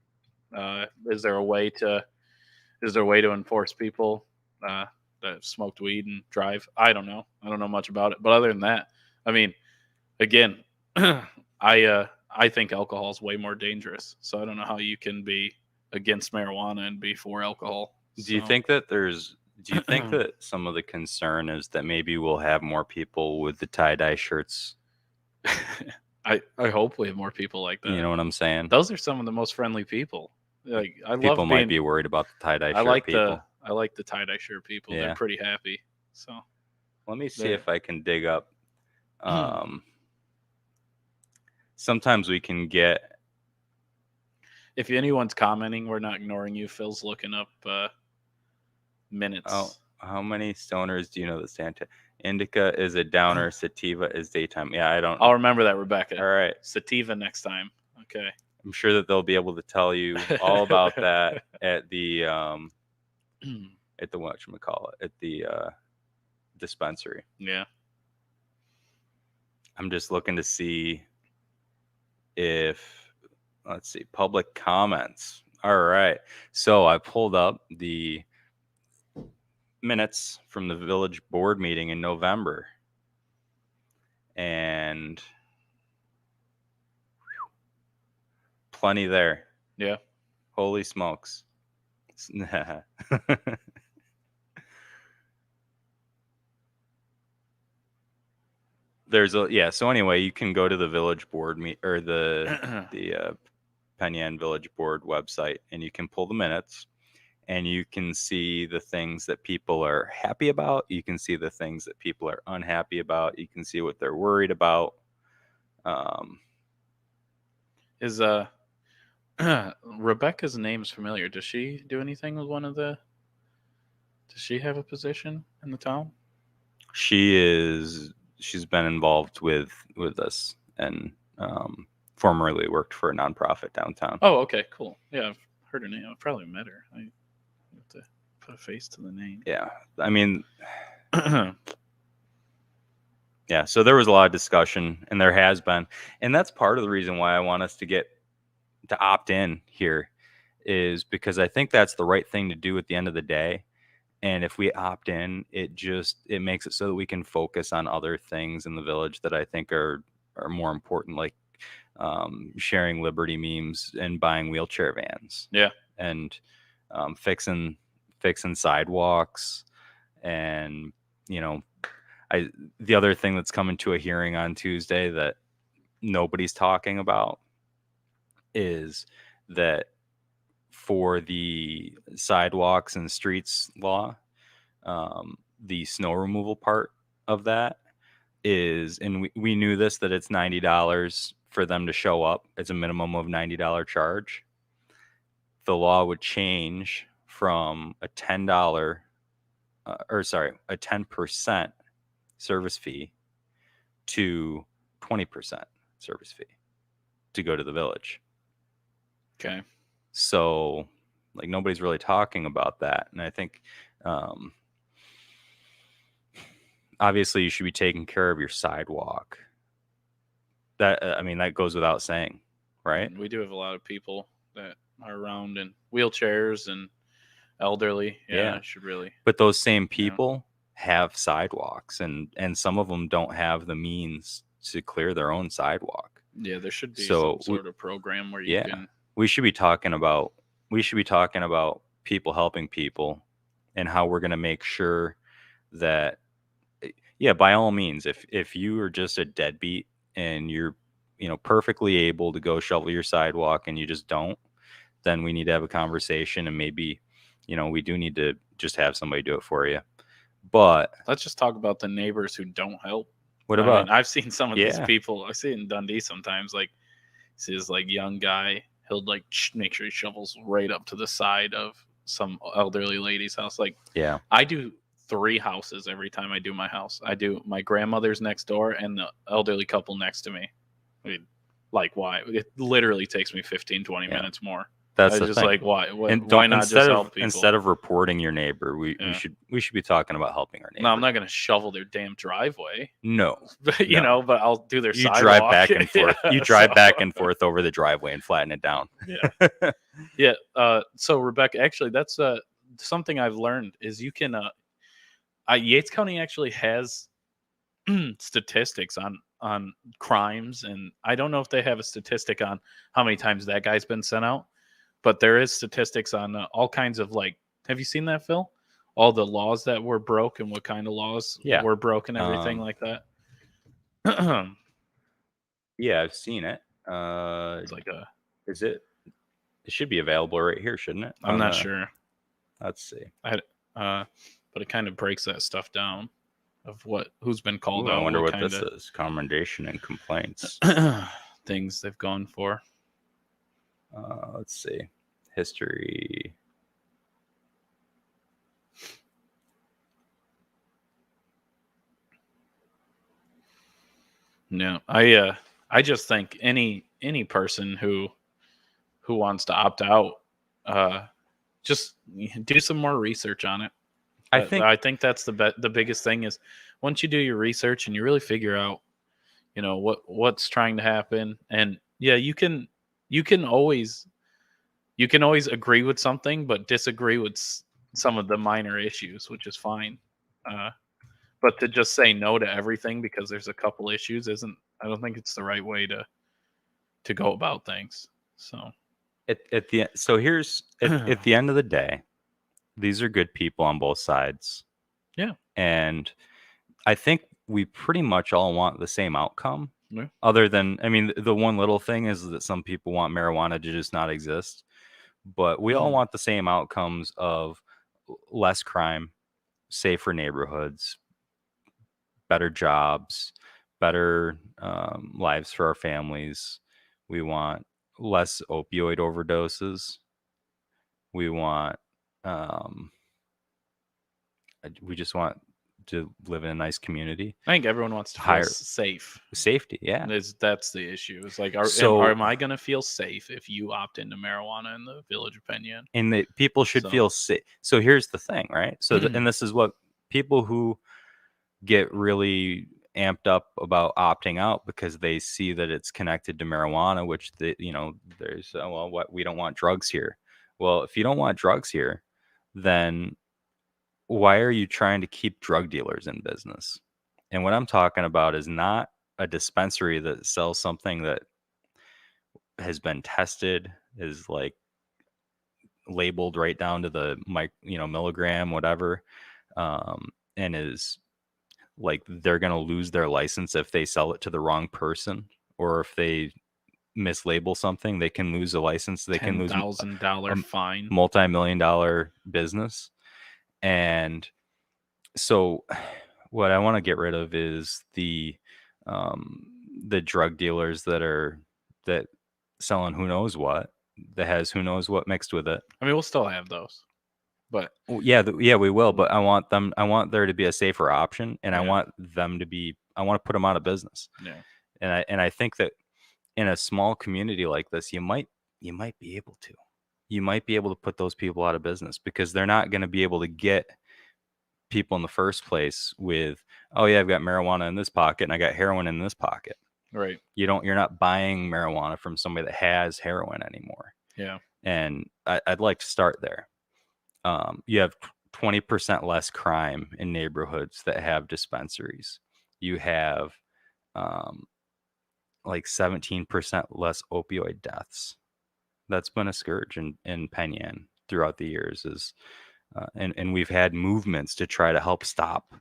Is there a way to enforce people that have smoked weed and drive? I don't know. I don't know much about it. But other than that, I mean, again, I think alcohol is way more dangerous. So I don't know how you can be against marijuana and be for alcohol. Do you think that some of the concern is that maybe we'll have more people with the tie-dye shirts? I hope we have more people like that. You know what I'm saying? Those are some of the most friendly people. Like I People love might being. be worried about the tie-dye I shirt like people. the tie-dye shirt people. Yeah. They're pretty happy. So Let me see There. if I can dig up. Sometimes we can get. If anyone's commenting, we're not ignoring you. Phil's looking up minutes. Oh, how many stoners do you know that Santa? Indica is a downer. Sativa is daytime. Yeah, I don't. I'll remember that, Rebecca. All right. Sativa next time. Okay. I'm sure that they'll be able to tell you all about that at the whatchamacallit, at the dispensary. Yeah. I'm just looking to see if, let's see, public comments. All right. So I pulled up the minutes from the village board meeting in November. And plenty there. Yeah. Holy smokes. So anyway, you can go to the village board or the Penyan Village Board website, and you can pull the minutes, and you can see the things that people are happy about. You can see the things that people are unhappy about. You can see what they're worried about. Is Rebecca's name's familiar? Does she do anything with does she have a position in the town? She's been involved with us, and formerly worked for a nonprofit downtown. Oh, okay, cool. Yeah, I've heard her name. I've probably met her. I have to put a face to the name. Yeah, I mean, yeah. So there was a lot of discussion, and there has been, and that's part of the reason why I want us to opt in here, is because I think that's the right thing to do at the end of the day. And if we opt in, it makes it so that we can focus on other things in the village that I think are more important, like sharing Liberty memes and buying wheelchair vans. Yeah. And fixing sidewalks. And, the other thing that's coming to a hearing on Tuesday that nobody's talking about is that for the sidewalks and streets law, the snow removal part of that is, and we knew this, that it's $90 for them to show up. It's a minimum of $90 charge. The law would change from a $10 a 10% service fee to 20% service fee to go to the village. Okay. So, like, nobody's really talking about that. And I think, obviously, you should be taking care of your sidewalk. That goes without saying, right? We do have a lot of people that are around in wheelchairs and elderly. Yeah. I should really. But those same people have sidewalks, and some of them don't have the means to clear their own sidewalk. Yeah, there should be some sort of program where you can. We should be talking about people helping people, and how we're going to make sure that, by all means, if you are just a deadbeat and you're, perfectly able to go shovel your sidewalk and you just don't, then we need to have a conversation, and maybe, we do need to just have somebody do it for you. But let's just talk about the neighbors who don't help. What about? I've seen some of these people. I see it in Dundee sometimes. Like, see this young guy. He'll make sure he shovels right up to the side of some elderly lady's house. I do 3 houses every time I do my house. I do my grandmother's next door and the elderly couple next to me. Why? It literally takes me 15, 20 minutes more. That's just thing. Why? Why not just help people? Instead of reporting your neighbor, we should be talking about helping our neighbor. No, I'm not going to shovel their damn driveway. No, but but I'll do their sidewalk. You drive back and forth. You drive back and forth over the driveway and flatten it down. Yeah. So Rebecca, actually, that's something I've learned is you can. Yates County actually has statistics on crimes, and I don't know if they have a statistic on how many times that guy's been sent out. But there is statistics on all kinds of have you seen that, Phil? All the laws that were broke and what kind of laws were broke and everything like that. Yeah, I've seen it. It's like a. Is it? It should be available right here, shouldn't it? I'm not sure. Let's see. But it kind of breaks that stuff down of who's been called Ooh, I out. wonder what kind this is. Commendation and complaints. of things they've gone for. Let's see. History. No, I just think any person who wants to opt out, just do some more research on it. I think that's the biggest thing is once you do your research and you really figure out, what's trying to happen, and yeah, you can always agree with something but disagree with some of the minor issues, which is fine. But to just say no to everything because there's a couple issues I don't think it's the right way to go about things. So here's at the end of the day, these are good people on both sides. Yeah. And I think we pretty much all want the same outcome. Yeah. Other than, I mean, the one little thing is that some people want marijuana to just not exist. But we all want the same outcomes of less crime, safer neighborhoods, better jobs, better lives for our families. We want less opioid overdoses. We want, we just want to live in a nice community. I think everyone wants to feel safe. Safety, yeah. That's the issue. It's like, am I going to feel safe if you opt into marijuana in the Village of Penn? And that people should feel safe. So here's the thing, right? So, and this is what people who get really amped up about opting out because they see that it's connected to marijuana, which there's we don't want drugs here. Well, if you don't want drugs here, then why are you trying to keep drug dealers in business? And what I'm talking about is not a dispensary that sells something that has been tested, is like labeled right down to the milligram, whatever, and is like they're going to lose their license if they sell it to the wrong person, or if they mislabel something, they can lose a license. They can lose $10,000 fine, multi-million-dollar business. And so what I want to get rid of is the drug dealers that selling who knows what, that has who knows what mixed with it. I mean, we'll still have those, but yeah, we will. But I want there to be a safer option, and I want to put them out of business. Yeah. And I think that in a small community like this, you might be able to. You might be able to put those people out of business because they're not going to be able to get people in the first place with, oh yeah, I've got marijuana in this pocket and I got heroin in this pocket. Right. You're not buying marijuana from somebody that has heroin anymore. Yeah. And I'd like to start there. You have 20% less crime in neighborhoods that have dispensaries. You have like 17% less opioid deaths. That's been a scourge in Penn throughout the years. And we've had movements to try to help stop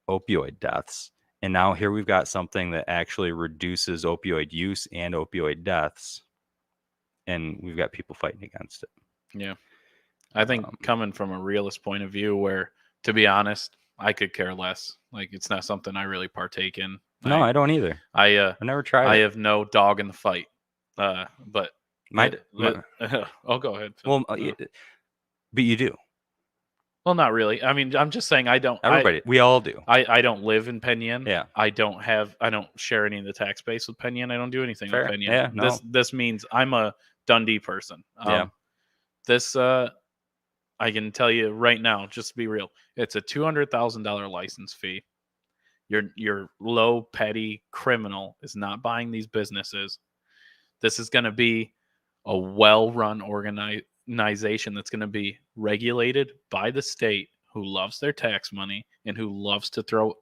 opioid deaths. And now here we've got something that actually reduces opioid use and opioid deaths. And we've got people fighting against it. Yeah. I think coming from a realist point of view where, to be honest, I could care less. Like, it's not something I really partake in. No, I don't either. I never tried I it. have no dog in the fight. But oh, go ahead, Phil. Well, but you do. Well, not really. I mean, I'm just saying I don't. Everybody, we all do. I don't live in Penn. Yeah. I don't share any of the tax base with Penn. I don't do anything with Penn. Yeah, no. This means I'm a Dundee person. This I can tell you right now, just to be real, it's a $200,000 license fee. Your low petty criminal is not buying these businesses. This is going to be a well-run organization that's going to be regulated by the state, who loves their tax money and who loves to throw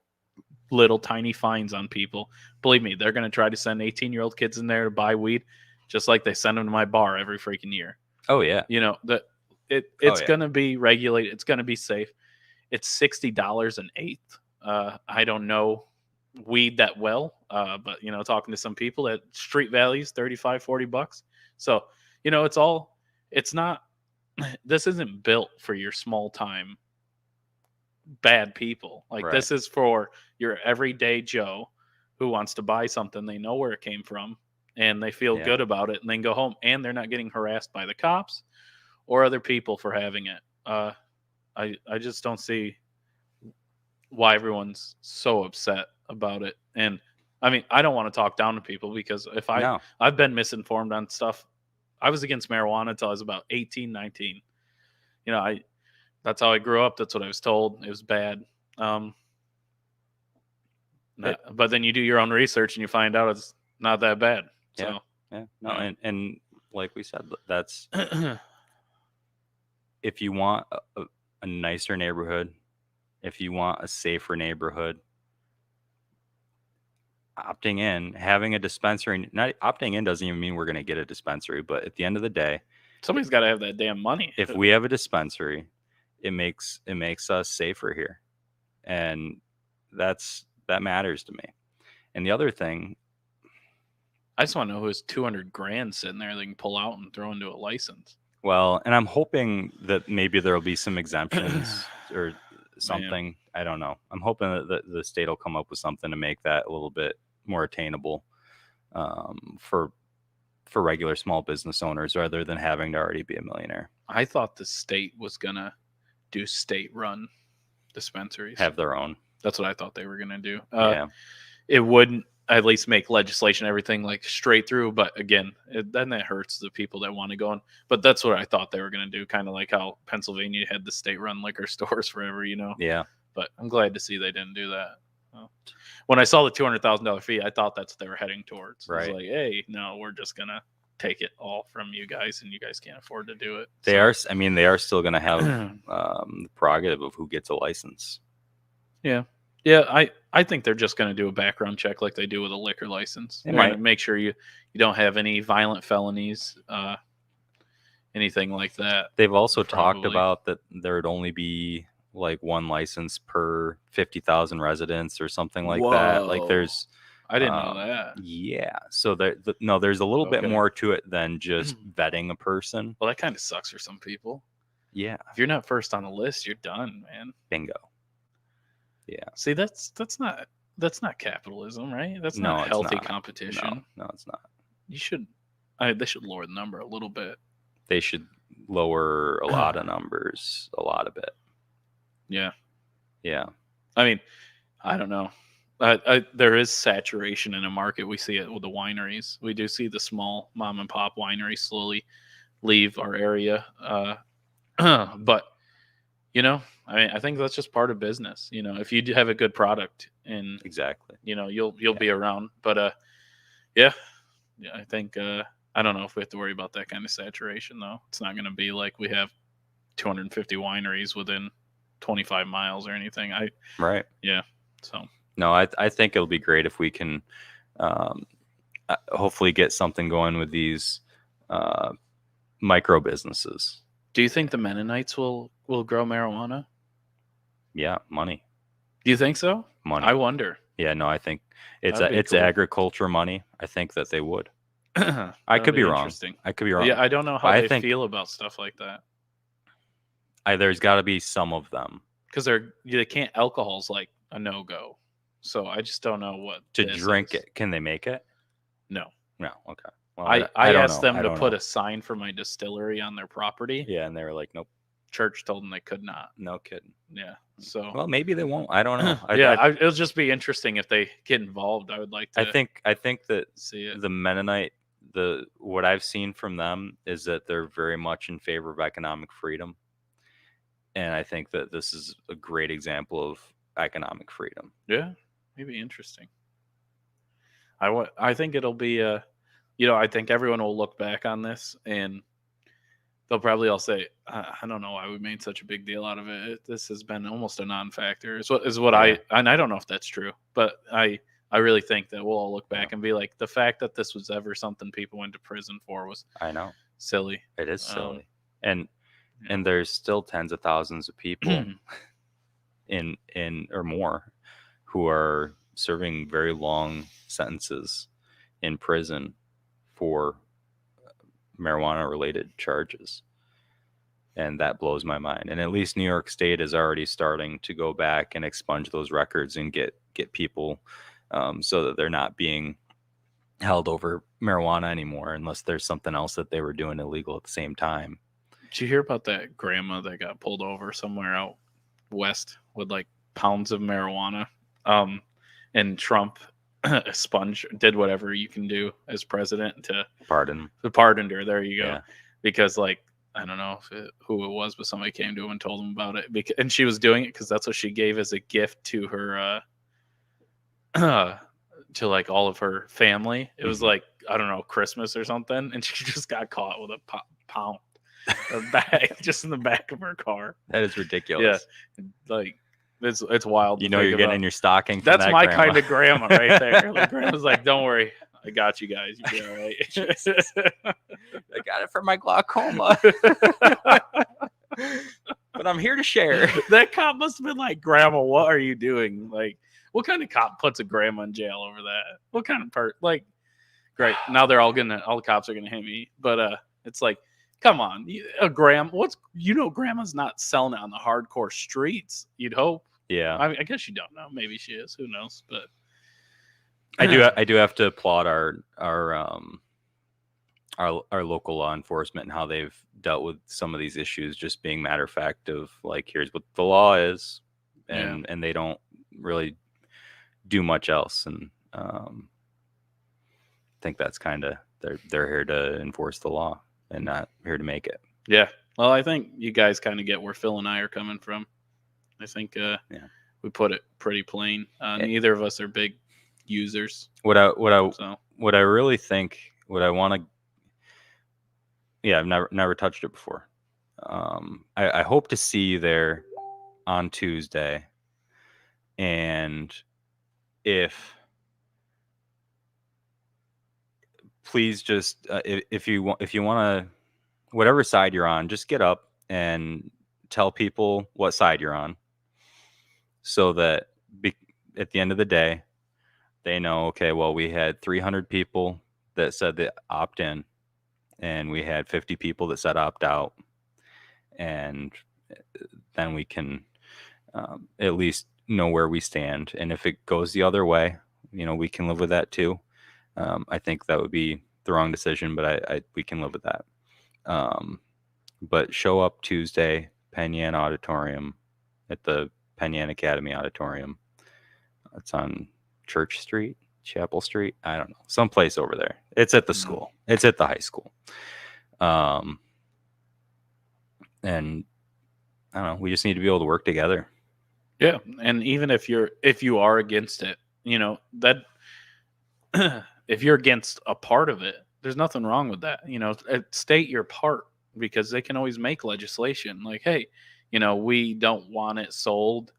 little tiny fines on people. Believe me, they're going to try to send 18-year-old kids in there to buy weed, just like they send them to my bar every freaking year. Oh yeah. It's going to be regulated. It's going to be safe. It's $60 an eighth. I don't know weed that well. But talking to some people at street values, 35, $40. So, it's not, this isn't built for your small time bad people. Like Right. this is for your everyday Joe who wants to buy something. They know where it came from and they feel Yeah. good about it and then go home and they're not getting harassed by the cops or other people for having it. I just don't see why everyone's so upset about it. And I mean, I don't want to talk down to people because No. I've been misinformed on stuff. I was against marijuana until I was about 18, 19. That's how I grew up. That's what I was told. It was bad. But then you do your own research and you find out it's not that bad. Yeah. So Yeah. No. And like we said, that's if you want a nicer neighborhood, if you want a safer neighborhood, opting in, having a dispensary, not opting in doesn't even mean we're going to get a dispensary, but at the end of the day, somebody's got to have that damn money. if we have a dispensary, it makes us safer here. And that matters to me. And the other thing, I just want to know who has 200 grand sitting there they can pull out and throw into a license. well, and I'm hoping that maybe there'll be some exemptions or something. Man. I don't know. I'm hoping that the state will come up with something to make that a little bit more attainable for regular small business owners rather than having to already be a millionaire. I thought the state was gonna do state-run dispensaries. Have their own. That's what I thought they were gonna do. Yeah. It wouldn't at least make legislation, everything like straight through. But again, then that hurts the people that want to go in. But that's what I thought they were going to do. Kind of like how Pennsylvania had the state run liquor stores forever, Yeah. But I'm glad to see they didn't do that. When I saw the $200,000 fee, I thought that's what they were heading towards. Right. It was like, hey, no, we're just going to take it all from you guys and you guys can't afford to do it. They are still going to have the prerogative of who gets a license. Yeah. Yeah, I think they're just going to do a background check like they do with a liquor license. They're going to make sure you don't have any violent felonies, anything like that. They've also talked about that there would only be like one license per 50,000 residents or something like that. Like there's, I didn't know that. Yeah, so there's a little bit more to it than just vetting a person. Well, that kind of sucks for some people. Yeah, if you're not first on the list, you're done, man. Bingo. Yeah. See, that's not capitalism, right? That's not healthy competition. No, it's not. They should lower the number a little bit. They should lower a lot of numbers, a lot of it. Yeah. Yeah. I mean, I don't know. There is saturation in the market. We see it with the wineries. We do see the small mom and pop wineries slowly leave our area. But I mean, I think that's just part of business. If you do have a good product and exactly, you'll be around. But yeah, I think I don't know if we have to worry about that kind of saturation though. It's not going to be like we have 250 wineries within 25 miles or anything. Right. Yeah. So no, I think it'll be great if we can hopefully get something going with these micro businesses. Do you think the Mennonites will grow marijuana? Yeah, money. Do you think so? Money. I wonder. Yeah, no, I think it's cool. Agriculture money. I think that they would. I could be wrong. I could be wrong. Yeah, I don't know how they feel about stuff like that. There's got to be some of them because they can't. Alcohol's like a no-go. So I just don't know what to drink it. Can they make it? No. Okay. Well, I asked them to put a sign for my distillery on their property. Yeah, and they were like, nope. Church told them they could not. No kidding. Yeah. So well, maybe they won't. I don't know. It'll just be interesting if they get involved. I would like to. I think that see it. The Mennonite, what I've seen from them is that they're very much in favor of economic freedom, and I think that this is a great example of economic freedom. Yeah, maybe interesting. I think it'll be I think everyone will look back on this and they'll probably all say, I don't know why we made such a big deal out of it. This has been almost a non-factor. Is what and I don't know if that's true, but I really think that we'll all look back and be like, the fact that this was ever something people went to prison for was silly. It is silly. And there's still tens of thousands of people in or more who are serving very long sentences in prison for marijuana related charges. And that blows my mind. And at least New York State is already starting to go back and expunge those records and get people so that they're not being held over marijuana anymore unless there's something else that they were doing illegal at the same time. Did you hear about that grandma that got pulled over somewhere out west with like pounds of marijuana? And Trump did whatever you can do as president to pardon her. There you go. Yeah. Because like, I don't know who it was, but somebody came to him and told him about it. And she was doing it because that's what she gave as a gift to her, to like all of her family. It was like, I don't know, Christmas or something. And she just got caught with a pound of bag just in the back of her car. That is ridiculous. Yeah. Like, it's wild. You know, you're getting in your stocking. That's my grandma. Kind of grandma right there. Like, grandma's like, don't worry. I got you guys. You'll be all right. I got it for my glaucoma. But I'm here to share. That cop must have been like, Grandma, what are you doing? Like, what kind of cop puts a grandma in jail over that? What kind of like, great. Now they're all the cops are gonna hit me. But it's like, come on, grandma's not selling it on the hardcore streets. You'd hope. Yeah. I guess you don't know. Maybe she is. Who knows? But I do have to applaud our local law enforcement and how they've dealt with some of these issues, just being matter of fact of like, here's what the law is, and they don't really do much else. And I think that's kind of they're here to enforce the law and not here to make it. Yeah. Well, I think you guys kind of get where Phil and I are coming from. I think we put it pretty plain. Neither of us are big users. What I really think, what I want to, I've never touched it before. I hope to see you there on Tuesday, and please just if you want to, whatever side you're on, just get up and tell people what side you're on, so that at the end of the day, they know, okay, well, we had 300 people that said they opt in, and we had 50 people that said opt out. And then we can at least know where we stand. And if it goes the other way, we can live with that too. I think that would be the wrong decision, but we can live with that. But show up Tuesday, Penn Yan Auditorium, at the Penn Yan Academy Auditorium. It's on Church Street, Chapel Street. I don't know, someplace over there. It's at the school. It's at the high school. And I don't know, we just need to be able to work together. Yeah. And even if you are against it, that if you're against a part of it, there's nothing wrong with that. State your part, because they can always make legislation like, hey, we don't want it sold.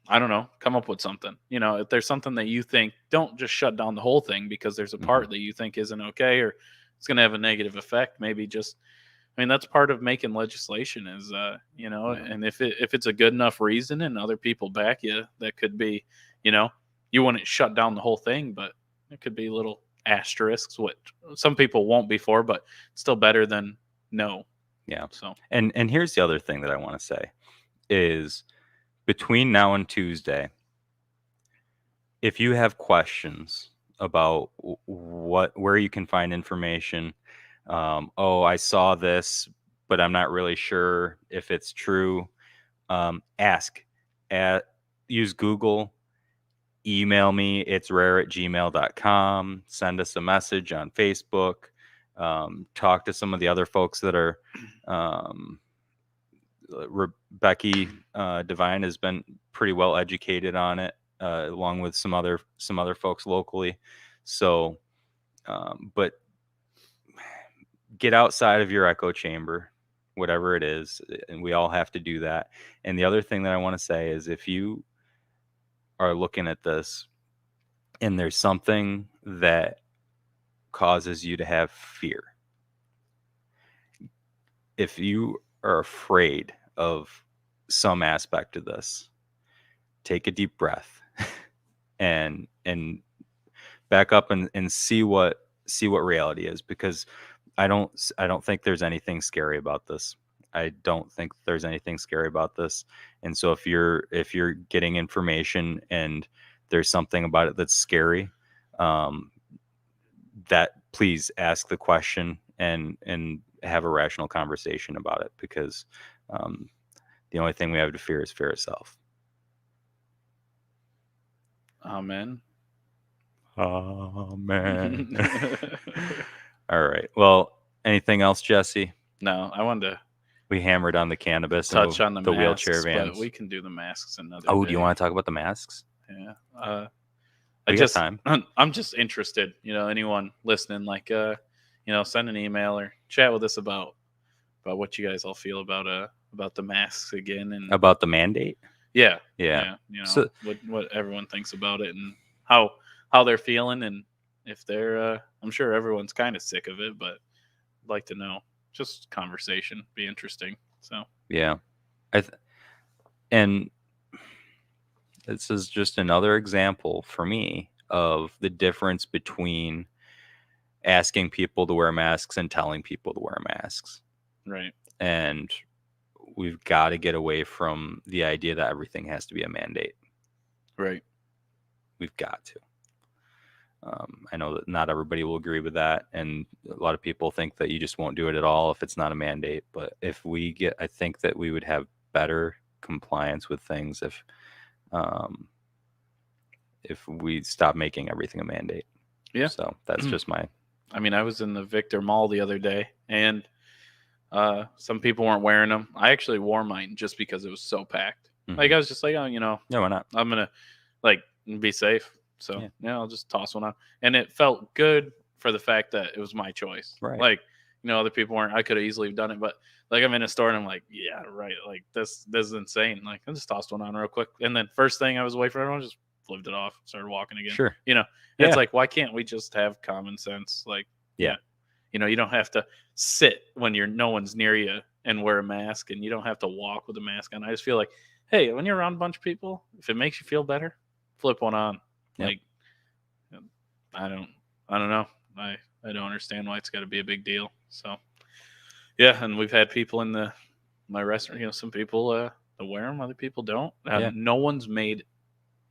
I don't know, come up with something. If there's something that you think, don't just shut down the whole thing because there's a part that you think isn't okay, or it's going to have a negative effect. Maybe that's part of making legislation is, and if it's a good enough reason and other people back you, that could be, you wouldn't shut down the whole thing, but it could be little asterisks, which some people won't be for, but still better than no. Yeah. So, and here's the other thing that I want to say is, between now and Tuesday, if you have questions about where you can find information, I saw this, but I'm not really sure if it's true, use Google, email me, it's rahr@gmail.com, send us a message on Facebook, talk to some of the other folks that are, Becky Devine has been pretty well educated on it, along with some other folks locally. So, but get outside of your echo chamber, whatever it is, and we all have to do that. And the other thing that I want to say is, if you are looking at this and there's something that causes you to have fear, if you are afraid of some aspect of this, take a deep breath and back up and see what reality is, because I don't think there's anything scary about this. I don't think there's anything scary about this. And so if you're getting information and there's something about it that's scary, that please ask the question and have a rational conversation about it, because the only thing we have to fear is fear itself. Amen. Amen. All right. Well, anything else, Jesse? No, I wanted to We hammered on the cannabis, touch and on the wheelchair masks, vans. but we can do the masks another Oh, day. do you want to talk about the masks? Yeah. We got time. I'm just interested, anyone listening, like, send an email or chat with us about what you guys all feel about the masks again, and About the mandate. Yeah. So, what everyone thinks about it, and how they're feeling, and if they're I'm sure everyone's kind of sick of it, but I'd like to know. Just conversation, be interesting. So yeah, and this is just another example for me of the difference between asking people to wear masks and telling people to wear masks. Right. And we've got to get away from the idea that everything has to be a mandate. Right. We've got to. I know that not everybody will agree with that, and a lot of people think that you just won't do it at all if it's not a mandate. But I think that we would have better compliance with things if we stop making everything a mandate. Yeah. So that's just my. I mean, I was in the Victor Mall the other day, and some people weren't wearing them. I actually wore mine just because it was so packed. Mm-hmm. Like, I was just like, oh, no, why not? I'm gonna be safe. So yeah, I'll just toss one on, and it felt good for the fact that it was my choice. Right. Like, other people weren't. I could have easily done it, but like, I'm in a store and I'm like, yeah, right. Like, this is insane. Like, I just tossed one on real quick, and then first thing I was away from everyone, just flipped it off, started walking again. Sure. It's like, why can't we just have common sense? Like, yeah. You don't have to sit when no one's near you and wear a mask, and you don't have to walk with a mask on. I just feel like, hey, when you're around a bunch of people, if it makes you feel better, flip one on. Yep. Like, I don't know. I don't understand why it's got to be a big deal. So, yeah, and we've had people in my restaurant. Some people that wear them, other people don't. No one's made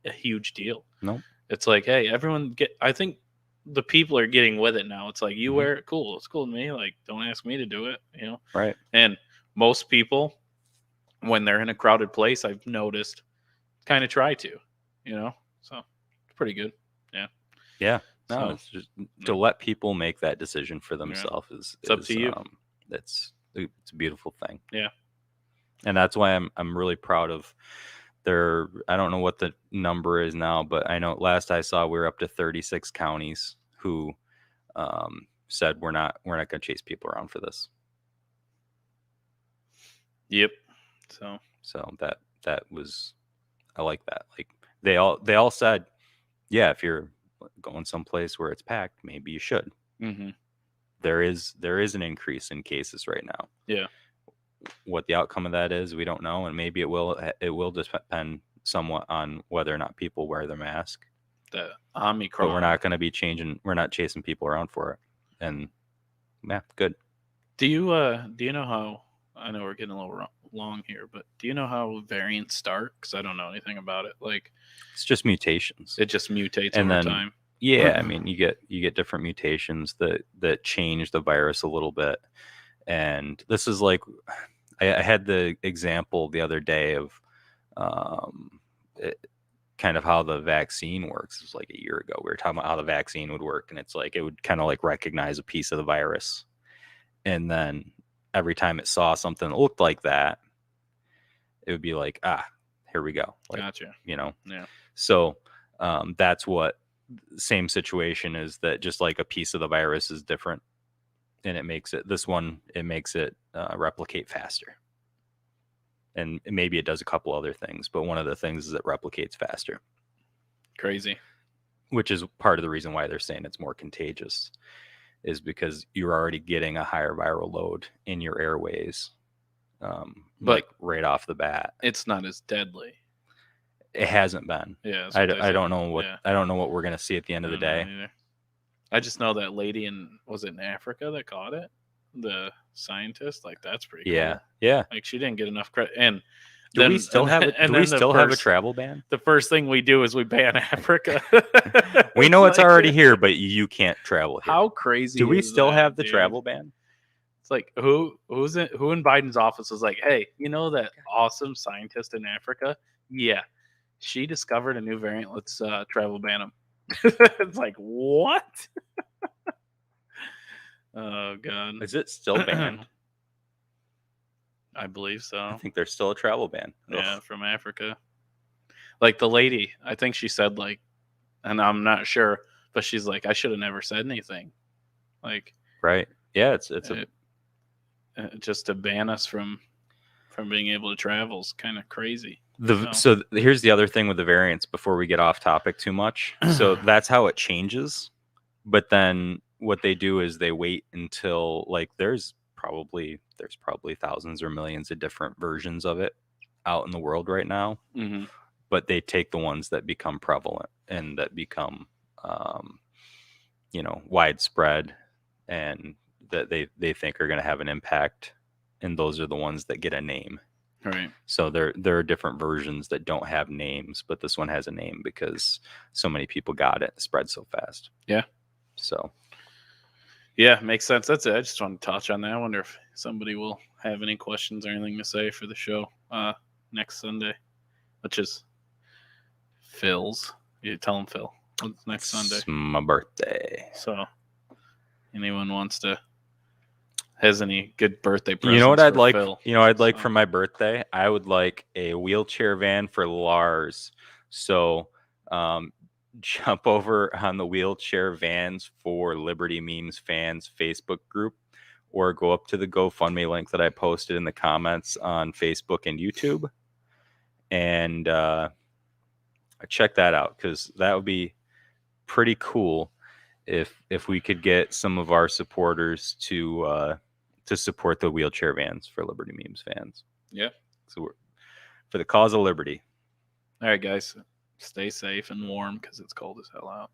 a huge deal. No, it's like, hey, everyone I think the people are getting with it now. It's like, you wear it, cool. It's cool to me. Like, don't ask me to do it. Right. And most people, when they're in a crowded place, I've noticed, kind of try to. So it's pretty good. Yeah. Yeah. No, it's just to let people make that decision for themselves is up to you. It's a beautiful thing. Yeah. And that's why I'm really proud of I don't know what the number is now, but I know last I saw we were up to 36 counties who said we're not going to chase people around for this. Yep. So that was, I like that. Like they all said, yeah, if you're going someplace where it's packed, maybe you should. Mm-hmm. There is an increase in cases right now. Yeah. What the outcome of that is, we don't know, and maybe it will depend somewhat on whether or not people wear their mask. The Omicron. But we're not going to be changing. We're not chasing people around for it. And yeah, good. Do you know how? I know we're getting a little long here, but do you know how variants start? Because I don't know anything about it. Like, it's just mutations. It just mutates and over then, time. Yeah, I mean, you get different mutations that change the virus a little bit. And this is like, I had the example the other day of kind of how the vaccine works. It was like a year ago. We were talking about how the vaccine would work, and it's like it would kind of like recognize a piece of the virus. And then every time it saw something that looked like that, it would be like, here we go. Like, gotcha. Yeah. So that's what same situation is, that just like a piece of the virus is different, and it makes it replicate faster. And maybe it does a couple other things, but one of the things is it replicates faster. Crazy. Which is part of the reason why they're saying it's more contagious, is because you're already getting a higher viral load in your airways, but like right off the bat. It's not as deadly. It hasn't been. Yeah, that's I, what they I said. don't know what Yeah. I don't know what we're gonna see at the end of the day. Either. I just know that lady was it in Africa that caught it? The scientist, like that's pretty cool. Yeah. Like she didn't get enough credit. And Do we still have a travel ban? The first thing we do is we ban Africa. We know it's already here, but you can't travel here. How crazy? Do we is still that, have the dude? travel ban? It's like who in Biden's office was like, hey, you know that awesome scientist in Africa? Yeah, she discovered a new variant. Let's travel ban them. It's like what? Oh God! Is it still banned? I believe so. I think there's still a travel ban. Yeah, from Africa. Like the lady, I think she said like, and I'm not sure, but she's like, I should have never said anything. Like, right? Yeah, it's just to ban us from being able to travel is kind of crazy. So here's the other thing with the variants before we get off topic too much. So that's how it changes. But then what they do is they wait until like there's probably thousands or millions of different versions of it out in the world right now. Mm-hmm. But they take the ones that become prevalent and that become widespread and that they think are going to have an impact, and those are the ones that get a name. Right. So there are different versions that don't have names, but this one has a name because so many people got it. It spread so fast. Yeah. So. Yeah, makes sense. That's it. I just want to touch on that. I wonder if somebody will have any questions or anything to say for the show next Sunday, which is Phil's. You tell him, Phil. What's next Sunday? It's my birthday. So, anyone has any good birthday presents? You know what I'd like? Phil? I'd like for my birthday. I would like a wheelchair van for Lars. So, jump over on the wheelchair vans for Liberty Memes fans Facebook group, or go up to the GoFundMe link that I posted in the comments on Facebook and YouTube, and check that out, because that would be pretty cool if we could get some of our supporters to support the wheelchair vans for Liberty Memes fans. Yeah. So we're for the cause of liberty. All right, guys. Stay safe and warm because it's cold as hell out.